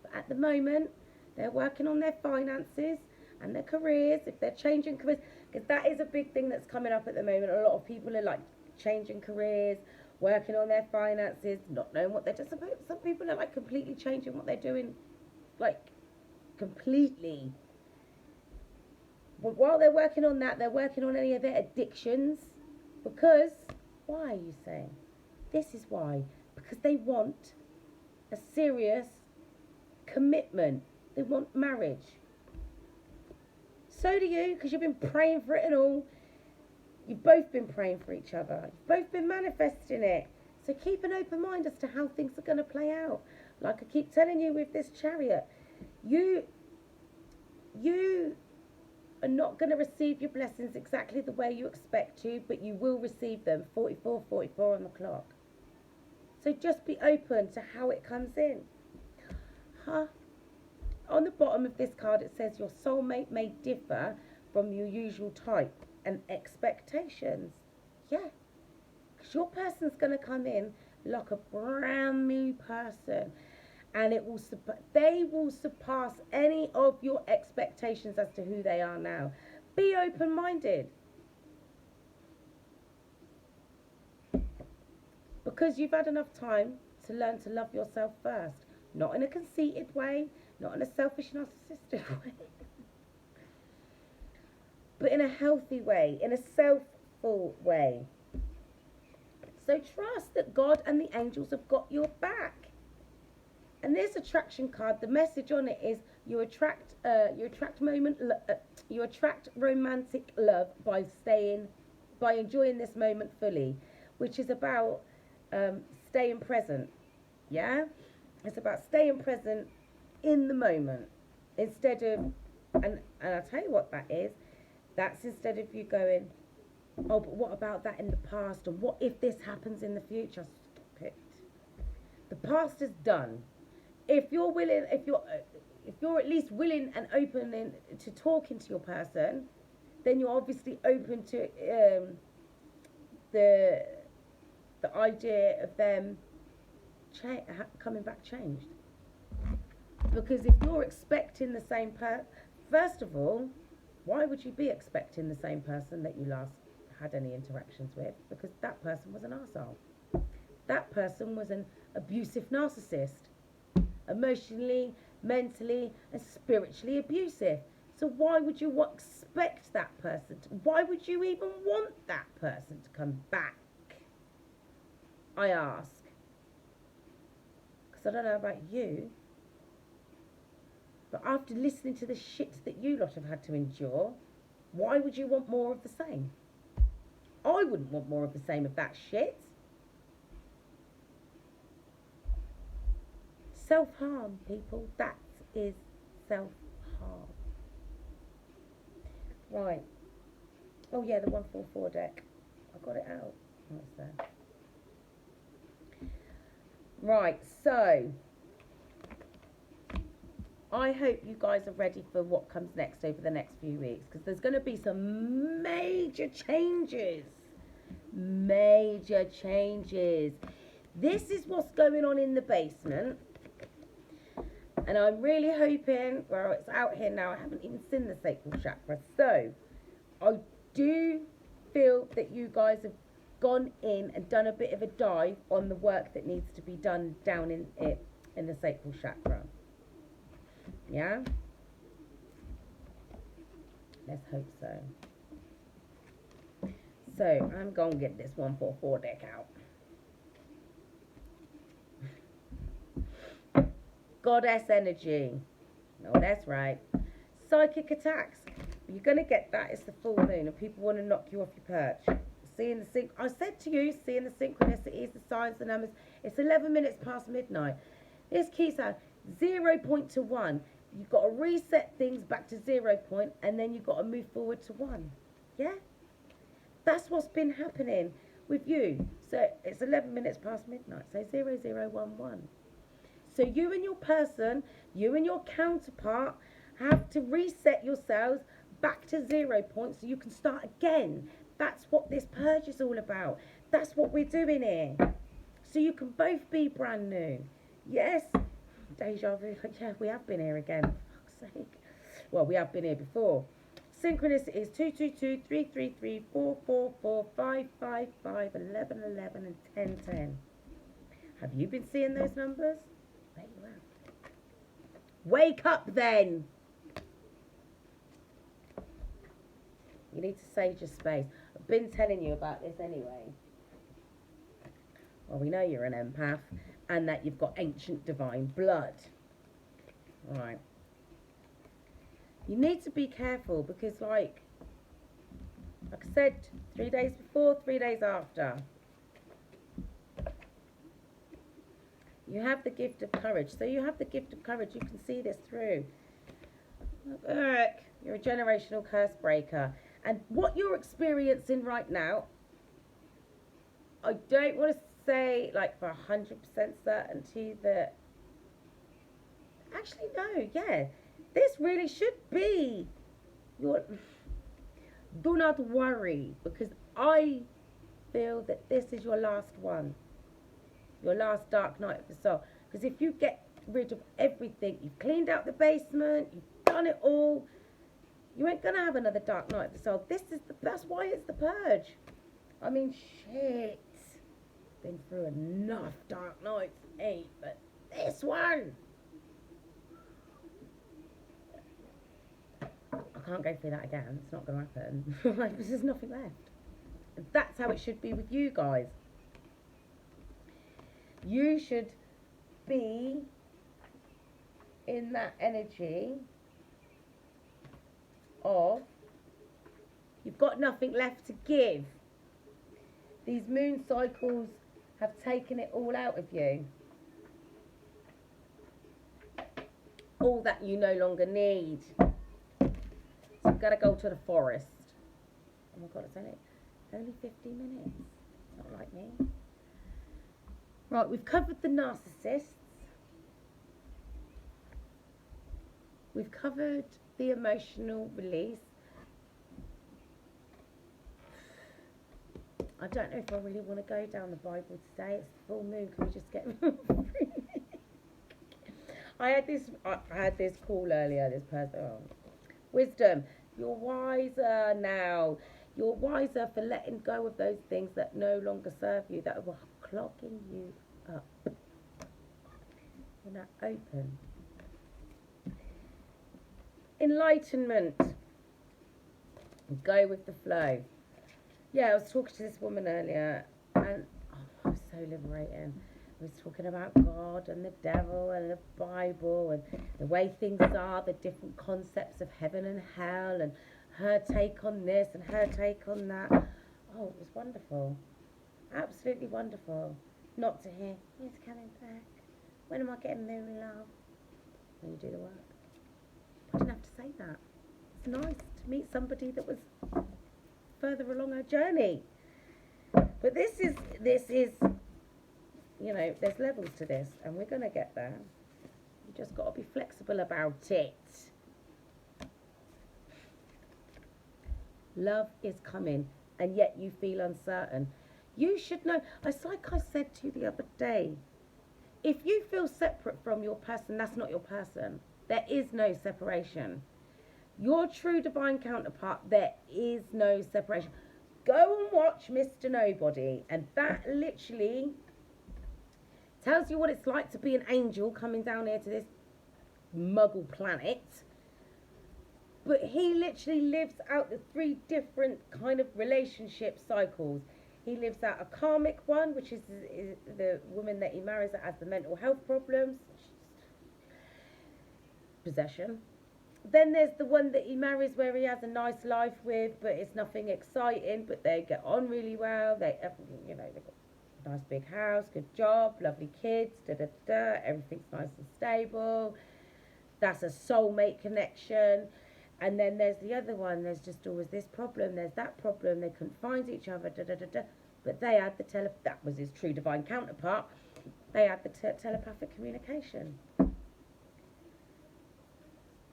But at the moment, they're working on their finances and their careers. If they're changing careers, because that is a big thing that's coming up at the moment. A lot of people are like changing careers, working on their finances, not knowing what they're doing. Some people are like completely changing what they're doing, like completely. But while they're working on that, they're working on any of their addictions. Because, why, you say? This is why. Because they want a serious commitment. They want marriage. So do you, because you've been praying for it and all. You've both been praying for each other. You've both been manifesting it. So keep an open mind as to how things are going to play out. Like I keep telling you with this chariot. You are not going to receive your blessings exactly the way you expect to, but you will receive them 44 on the clock. So just be open to how it comes in. On the bottom of this card it says your soulmate may differ from your usual type and expectations. Yeah. your person's going to come in like a brand new person, and they will surpass any of your expectations as to who they are now. Be open-minded, because you've had enough time to learn to love yourself first, not in a conceited way, not in a selfish, narcissistic way, but in a healthy way, in a self-full way. So trust that God and the angels have got your back. And this attraction card, the message on it is you attract romantic love by enjoying this moment fully, which is about staying present. Yeah, it's about staying present in the moment instead of, and I'll tell you what that is. That's instead of you going, oh, but what about that in the past, and what if this happens in the future? Stop it. The past is done. If you're willing, if you're at least willing and open to talking to your person, then you're obviously open to the idea of them coming back changed. Because if you're expecting the same first of all, why would you be expecting the same person that you last had any interactions with? Because that person was an arsehole. That person was an abusive narcissist. Emotionally, mentally, and spiritually abusive. So why would you expect that person why would you even want that person to come back? I ask. Because I don't know about you, but after listening to the shit that you lot have had to endure, why would you want more of the same? I wouldn't want more of the same of that shit. Self-harm, people. That is self-harm. Right. Oh, yeah, the 144 deck. I got it out. Oh, it's there. Right, so I hope you guys are ready for what comes next over the next few weeks, because there's going to be some major changes. Major changes. This is what's going on in the basement. And I'm really hoping, well, it's out here now, I haven't even seen the sacral chakra. So, I do feel that you guys have gone in and done a bit of a dive on the work that needs to be done down in the sacral chakra. Yeah? Let's hope so. So, I'm going to get this 144 deck out. Goddess energy. No, that's right. Psychic attacks. You're going to get that. It's the full moon and people want to knock you off your perch. Seeing the I said to you, seeing the synchronicities, the signs, the numbers. It's 11 minutes past midnight. This keeps out 0 point to 1. You've got to reset things back to 0 point, and then you've got to move forward to 1. Yeah? That's what's been happening with you. So it's 11 minutes past midnight. So 0011. So you and your person, you and your counterpart have to reset yourselves back to 0 point so you can start again. That's what this purge is all about. That's what we're doing here. So you can both be brand new. Yes, deja vu. Yeah, we have been here again. For fuck's sake. Well, we have been here before. Synchronicity is 222, 333, 444, 555, 1111, and 1010. Have you been seeing those numbers? There you are. Wake up then. You need to sage your space. I've been telling you about this anyway. Well, we know you're an empath and that you've got ancient divine blood. Right. You need to be careful because like I said, 3 days before, 3 days after. You have the gift of courage. So you have the gift of courage. You can see this through. Look, you're a generational curse breaker. And what you're experiencing right now, I don't want to say like for 100% certainty that... Actually, no, yeah. This really should be your... Do not worry, because I feel that this is your last one, your last dark night of the soul. Because if you get rid of everything, you've cleaned out the basement, you've done it all, you ain't gonna have another dark night of the soul. That's why it's the purge. I mean, shit. Been through enough dark nights, but this one, I can't go through that again. It's not gonna happen. There's nothing left. And that's how it should be with you guys. You should be in that energy of you've got nothing left to give. These moon cycles have taken it all out of you. All that you no longer need. So you've got to go to the forest. Oh my God, it's only 50 minutes. It's not like me. Right, we've covered the narcissists. We've covered the emotional release. I don't know if I really want to go down the Bible today. It's the full moon. Can we just get I had this call earlier, this person. Oh. Wisdom, you're wiser now. You're wiser for letting go of those things that no longer serve you, that were clogging you up. You're now open. Enlightenment. Go with the flow. Yeah, I was talking to this woman earlier, and it was so liberating. We was talking about God and the devil and the Bible and the way things are, the different concepts of heaven and hell, and her take on this and her take on that. Oh, it was wonderful. Absolutely wonderful. Not to hear, when's coming back? When am I getting moon love? When you do the work. I didn't have to say that. It's nice to meet somebody that was further along our journey. But this is, you know, there's levels to this, and we're going to get there. You just got to be flexible about it. Love is coming, and yet you feel uncertain. You should know, it's like I said to you the other day, if you feel separate from your person, that's not your person. There is no separation. Your true divine counterpart, there is no separation. Go and watch Mr. Nobody, and that literally tells you what it's like to be an angel coming down here to this muggle planet. But he literally lives out the 3 different kind of relationship cycles. He lives out a karmic one, which is the woman that he marries that has the mental health problems, possession. Then there's the one that he marries where he has a nice life with, but it's nothing exciting, but they get on really well. They've got a nice big house, good job, lovely kids, everything's nice and stable. That's a soulmate connection. And then there's the other one, there's just always this problem, there's that problem, they couldn't find each other, but they had that was his true divine counterpart, they had the telepathic communication.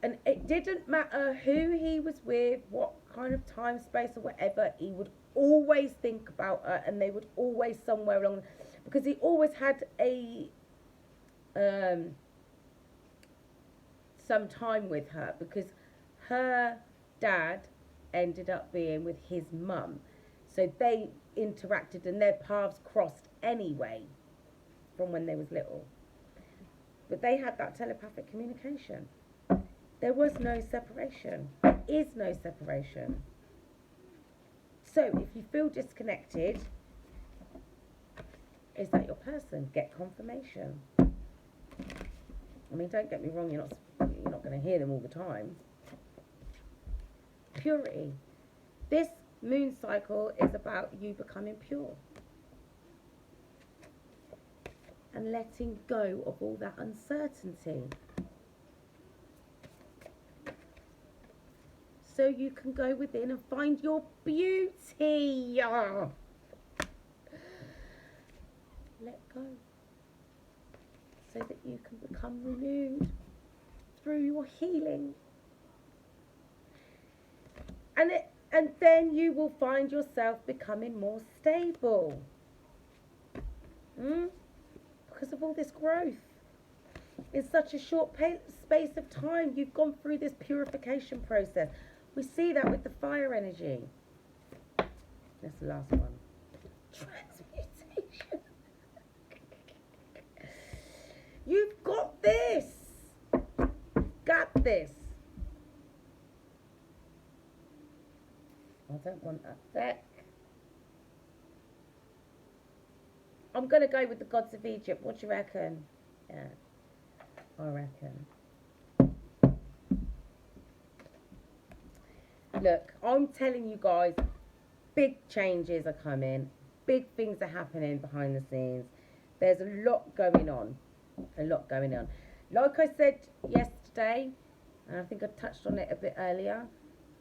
And it didn't matter who he was with, what kind of time, space or whatever, he would always think about her, and they would always somewhere along, because he always had some time with her, because her dad ended up being with his mum. So they interacted and their paths crossed anyway from when they was little. But they had that telepathic communication. There was no separation. There is no separation. So if you feel disconnected, is that your person? Get confirmation. I mean, don't get me wrong, you're not going to hear them all the time. Purity. This moon cycle is about you becoming pure and letting go of all that uncertainty, so you can go within and find your beauty. Let go, so that you can become renewed through your healing. And then you will find yourself becoming more stable. Because of all this growth. In such a short space of time, you've gone through this purification process. We see that with the fire energy. That's the last one. Transmutation. You've got this. Got this. I don't want that deck. I'm going to go with the gods of Egypt. What do you reckon? Yeah, I reckon. Look, I'm telling you guys, big changes are coming. Big things are happening behind the scenes. There's a lot going on. A lot going on. Like I said yesterday, and I think I touched on it a bit earlier,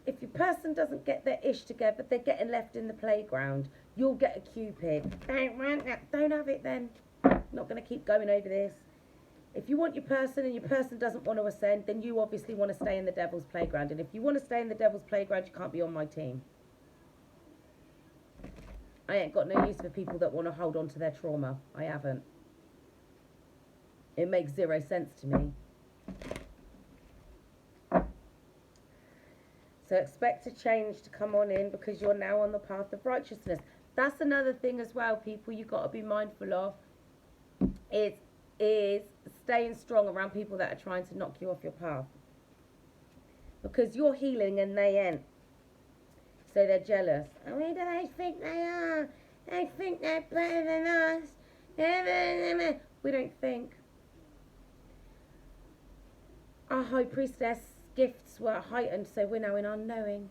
if your person doesn't get their ish together, they're getting left in the playground. You'll get a Cupid. Don't want that. Don't have it then. Not going to keep going over this. If you want your person and your person doesn't want to ascend, then you obviously want to stay in the devil's playground. And if you want to stay in the devil's playground, you can't be on my team. I ain't got no use for people that want to hold on to their trauma. I haven't. It makes zero sense to me. So expect a change to come on in because you're now on the path of righteousness. That's another thing as well, people, you've got to be mindful of. Is staying strong around people that are trying to knock you off your path. Because you're healing and they ain't. So they're jealous. Oh, who do they think they are? They think they're better than us. We don't think. Our high priestess gifts were heightened, so we're now in unknowing.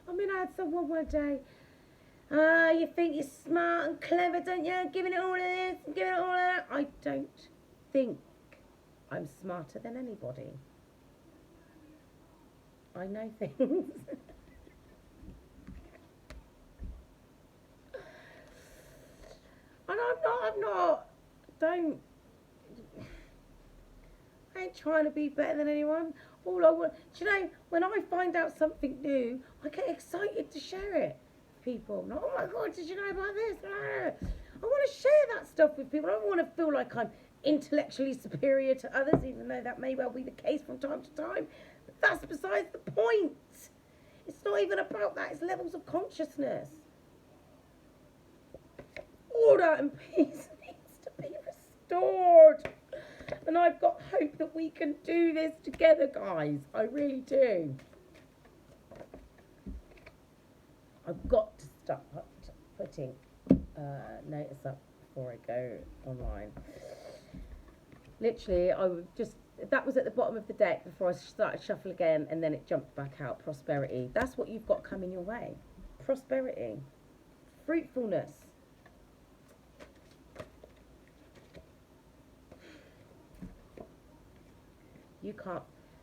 I mean, I had someone one day, you think you're smart and clever, don't you? Giving it all of this, giving it all of that. I don't think I'm smarter than anybody. I know things. And I ain't trying to be better than anyone. All I want, do you know, when I find out something new, I get excited to share it with people. I'm like, oh my God, did you know about this? I want to share that stuff with people. I don't want to feel like I'm intellectually superior to others, even though that may well be the case from time to time. But that's besides the point. It's not even about that. It's levels of consciousness. Order and peace needs to be restored. And I've got hope that we can do this together, guys. I really do. I've got to start putting notice up before I go online. Literally, that was at the bottom of the deck before I started shuffle again, and then it jumped back out. Prosperity. That's what you've got coming your way. Prosperity. Fruitfulness.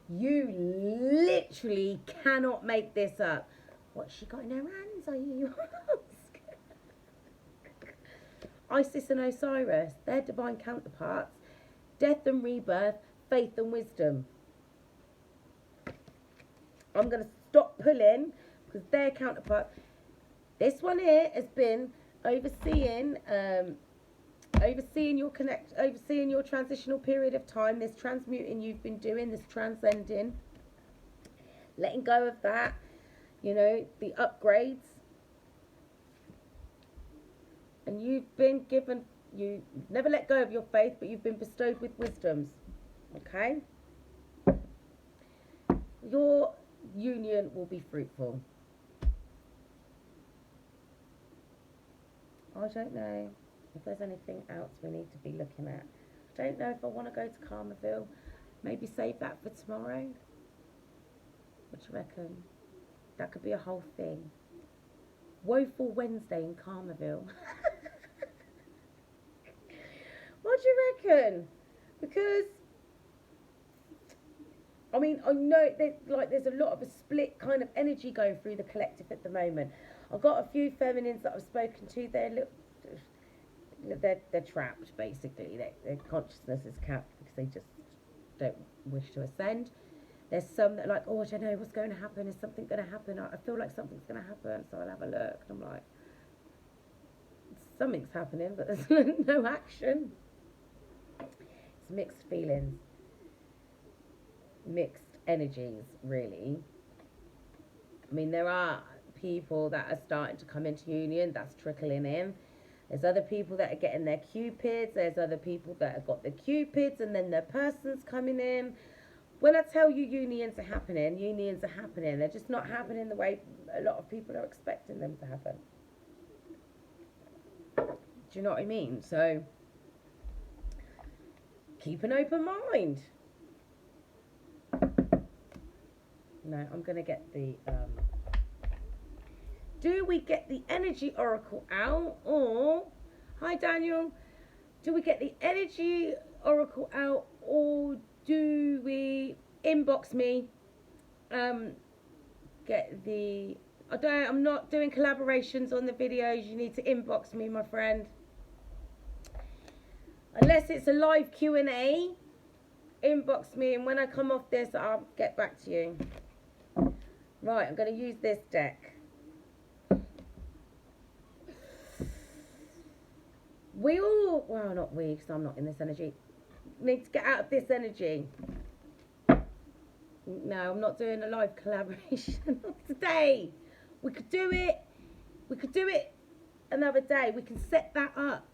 You literally cannot make this up. What's she got in her hands, are you ask? Isis and Osiris, their divine counterparts, death and rebirth, faith and wisdom. I'm going to stop pulling because their counterpart. This one here has been overseeing your transitional period of time, this transmuting you've been doing, this transcending, letting go of that, you know, the upgrades. And you've been given, you never let go of your faith, but you've been bestowed with wisdoms, okay? Your union will be fruitful. I don't know if there's anything else we need to be looking at. I don't know if I want to go to Karmaville. Maybe save that for tomorrow. What do you reckon? That could be a whole thing. Woeful Wednesday in Karmaville. What do you reckon? Because I mean, I know there's a lot of a split kind of energy going through the collective at the moment. I've got a few feminines that I've spoken to. They're trapped, basically. Their consciousness is capped because they just don't wish to ascend. There's some that are like, oh, I don't know what's going to happen. Is something going to happen? I feel like something's going to happen. So I'll have a look. And I'm like, something's happening, but there's no action. It's mixed feelings. Mixed energies, really. I mean, there are people that are starting to come into union. That's trickling in. There's other people that are getting their cupids. There's other people that have got the cupids and then their person's coming in. When I tell you unions are happening, unions are happening. They're just not happening the way a lot of people are expecting them to happen. Do you know what I mean? So, keep an open mind. No, I'm going to get the... do we get the energy oracle out? Or... Hi, Daniel. Do we get the energy oracle out? Or do we inbox me? Get the... I'm not doing collaborations on the videos. You need to inbox me, my friend. Unless it's a live Q&A, inbox me, and when I come off this, I'll get back to you. Right, I'm going to use this deck. We all, well, not we, because I'm not in this energy, need to get out of this energy. No, I'm not doing a live collaboration today. We could do it. We could do it another day. We can set that up.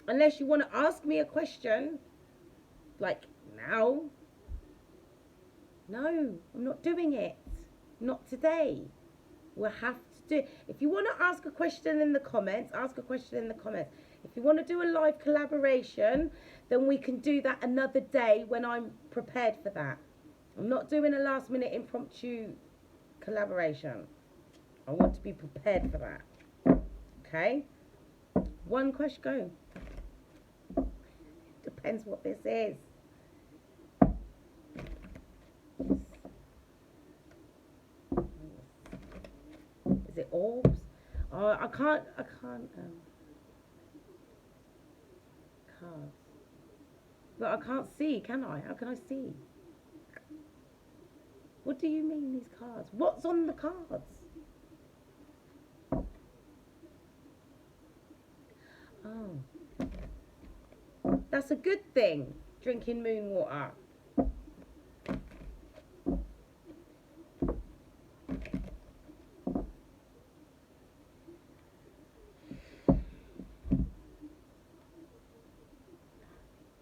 Unless you want to ask me a question, like now. No, I'm not doing it. Not today. We'll have to do it. If you want to ask a question in the comments, ask a question in the comments. If you want to do a live collaboration, then we can do that another day when I'm prepared for that. I'm not doing a last minute impromptu collaboration. I want to be prepared for that. Okay? One question, go. Depends what this is. Is it orbs? Oh, I can't, cards. But I can't see, can I? How can I see? What do you mean, these cards? What's on the cards? Oh. That's a good thing, drinking moon water.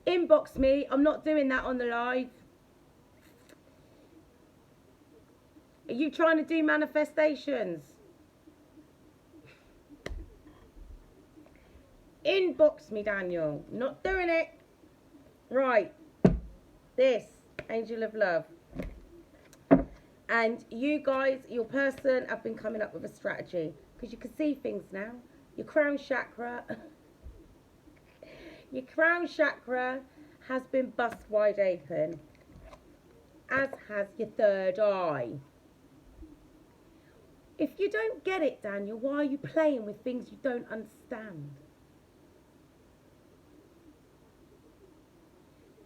Inbox me. I'm not doing that on the live. Are you trying to do manifestations? Inbox me, Daniel. Not doing it. Right. This, Angel of Love. And you guys, your person, have been coming up with a strategy. Because you can see things now. Your crown chakra... Your crown chakra has been bust wide open, as has your third eye. If you don't get it, Daniel, why are you playing with things you don't understand?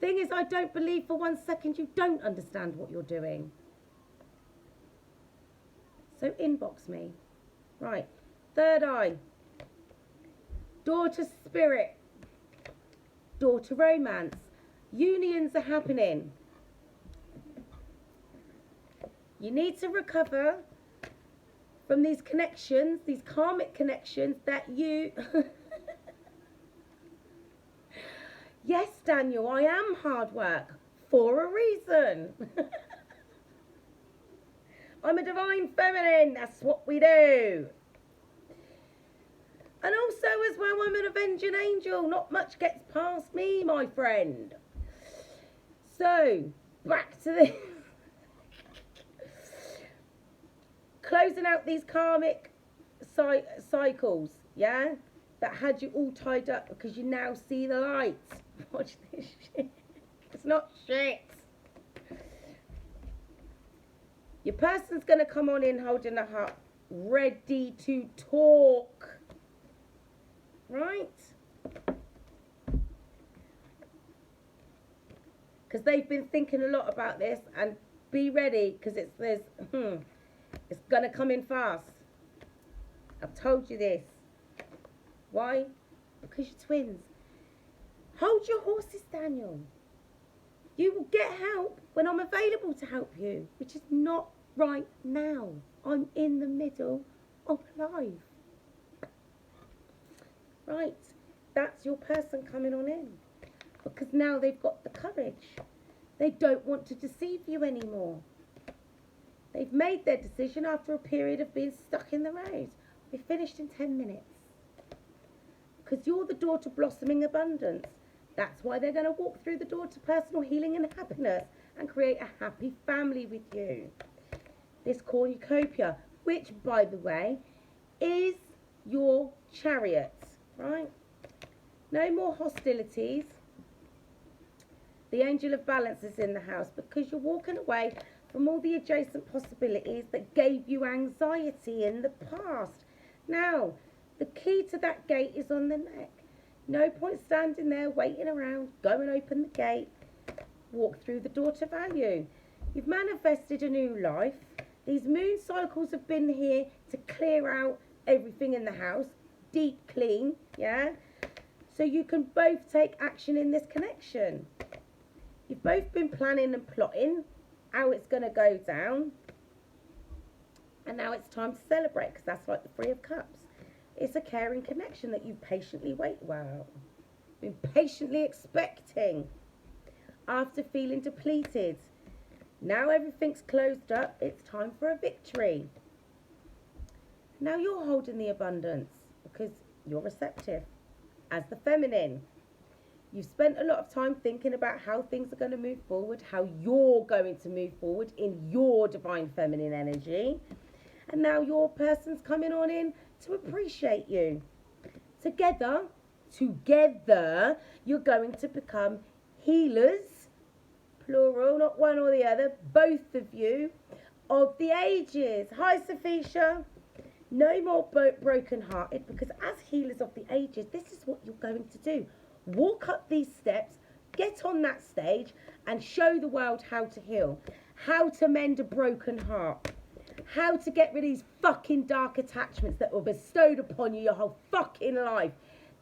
Thing is, I don't believe for 1 second you don't understand what you're doing. So inbox me. Right, third eye. Door to spirit. Door to romance. Unions are happening. You need to recover from these connections, these karmic connections that you... Yes, Daniel, I am hard work for a reason. I'm a divine feminine. That's what we do. And also as well, I'm an avenging angel. Not much gets past me, my friend. So, back to this. Closing out these karmic cycles, yeah? That had you all tied up because you now see the light. Watch this shit. It's not shit. Your person's going to come on in holding a heart, ready to talk. Right? because they've been thinking a lot about this, and be ready, because it's going to come in fast. I've told you this. Why? Because you're twins. Hold your horses, Daniel. You will get help when I'm available to help you, which is not right now. I'm in the middle of life. Right, that's your person coming on in. Because now they've got the courage. They don't want to deceive you anymore. They've made their decision after a period of being stuck in the road. We finished in 10 minutes. Because you're the door to blossoming abundance. That's why they're going to walk through the door to personal healing and happiness and create a happy family with you. This cornucopia, which, by the way, is your chariot, right? No more hostilities. The angel of balance is in the house because you're walking away from all the adjacent possibilities that gave you anxiety in the past. Now, the key to that gate is on the neck. No point standing there waiting around. Go and open the gate. Walk through the door to value. You've manifested a new life. These moon cycles have been here to clear out everything in the house. Deep clean, yeah? So you can both take action in this connection. You've both been planning and plotting how it's going to go down. And now it's time to celebrate, because that's like the Three of Cups. It's a caring connection that you patiently been patiently expecting after feeling depleted. Now everything's closed up. It's time for a victory. Now you're holding the abundance because you're receptive as the feminine. You've spent a lot of time thinking about how things are going to move forward, how you're going to move forward in your divine feminine energy. And now your person's coming on in to appreciate you. Together, you're going to become healers, plural, not one or the other, both of you, of the ages. Hi, Sophisha. No more broken-hearted, because as healers of the ages, this is what you're going to do. Walk up these steps, get on that stage, and show the world how to heal, how to mend a broken heart, how to get rid of these fucking dark attachments that were bestowed upon you your whole fucking life.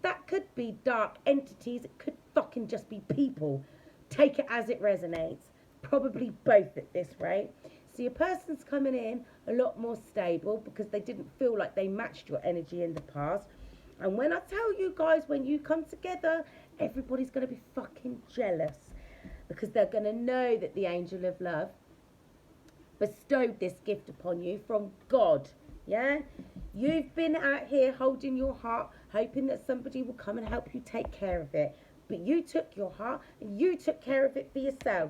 That could be dark entities, it could fucking just be people. Take it as it resonates. Probably both at this rate. So your person's coming in a lot more stable because they didn't feel like they matched your energy in the past. And when I tell you guys, when you come together, everybody's going to be fucking jealous, because they're going to know that the angel of love bestowed this gift upon you from God. Yeah? You've been out here holding your heart, hoping that somebody will come and help you take care of it. But you took your heart and you took care of it for yourself.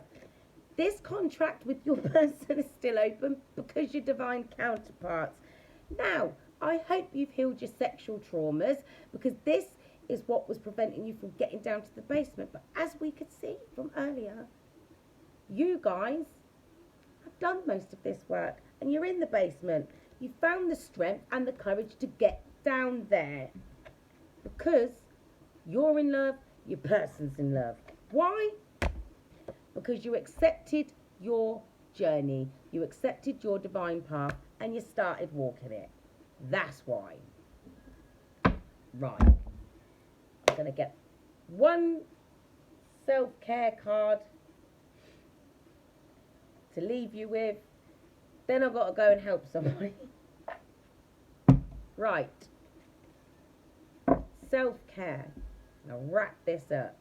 This contract with your person is still open because you're divine counterparts. Now, I hope you've healed your sexual traumas, because this is what was preventing you from getting down to the basement. But as we could see from earlier, you guys have done most of this work and you're in the basement. You found the strength and the courage to get down there because you're in love, your person's in love. Why? Because you accepted your journey, you accepted your divine path, and you started walking it. That's why. Right. I'm going to get one self-care card to leave you with. Then I've got to go and help somebody. Right. Self-care. Now wrap this up.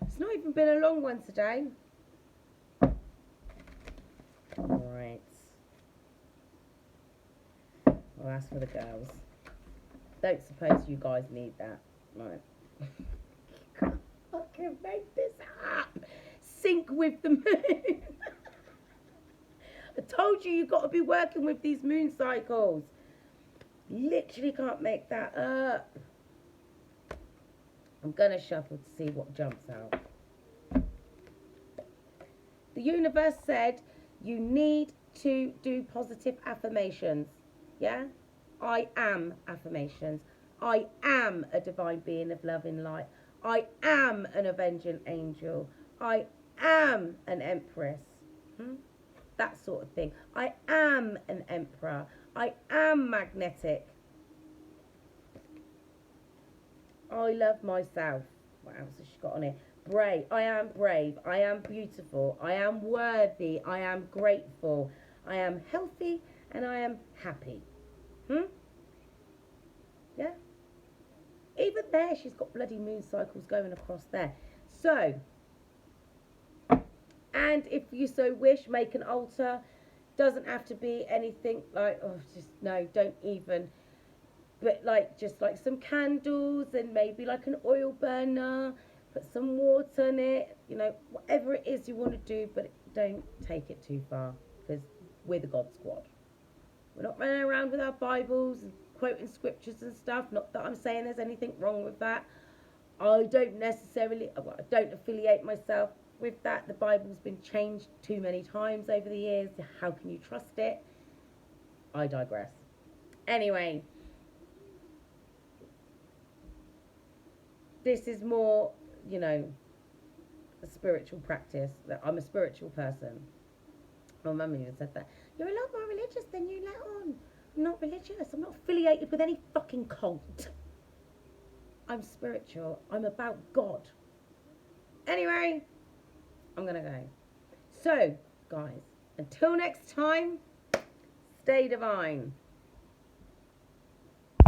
It's not even been a long one today. Right. Well, that's for the girls. Don't suppose you guys need that. Right. I can make this up. Sync with the moon. I told you got to be working with these moon cycles. Literally can't make that up. I'm going to shuffle to see what jumps out. The universe said you need to do positive affirmations. Yeah? I am affirmations. I am a divine being of love and light. I am an avenging angel. I am an empress. That sort of thing. I am an emperor. I am magnetic. I love myself. What else has she got on it? Brave. I am brave. I am beautiful. I am worthy. I am grateful. I am healthy and I am happy. Yeah? Even there, she's got bloody moon cycles going across there. So, and if you so wish, make an altar. Doesn't have to be anything like, oh, just no, don't even. But like, just like some candles and maybe like an oil burner. Put some water in it. You know, whatever it is you want to do, but don't take it too far because we're the God Squad. We're not running around with our Bibles and quoting scriptures and stuff. Not that I'm saying there's anything wrong with that. I don't necessarily, well, I don't affiliate myself with that. The Bible's been changed too many times over the years. How can you trust it? I digress. Anyway, this is more, you know, a spiritual practice. I'm a spiritual person. My mum even said that. You're a lot more religious than you let on. I'm not religious. I'm not affiliated with any fucking cult. I'm spiritual. I'm about God. Anyway, I'm going to go. So, guys, until next time, stay divine.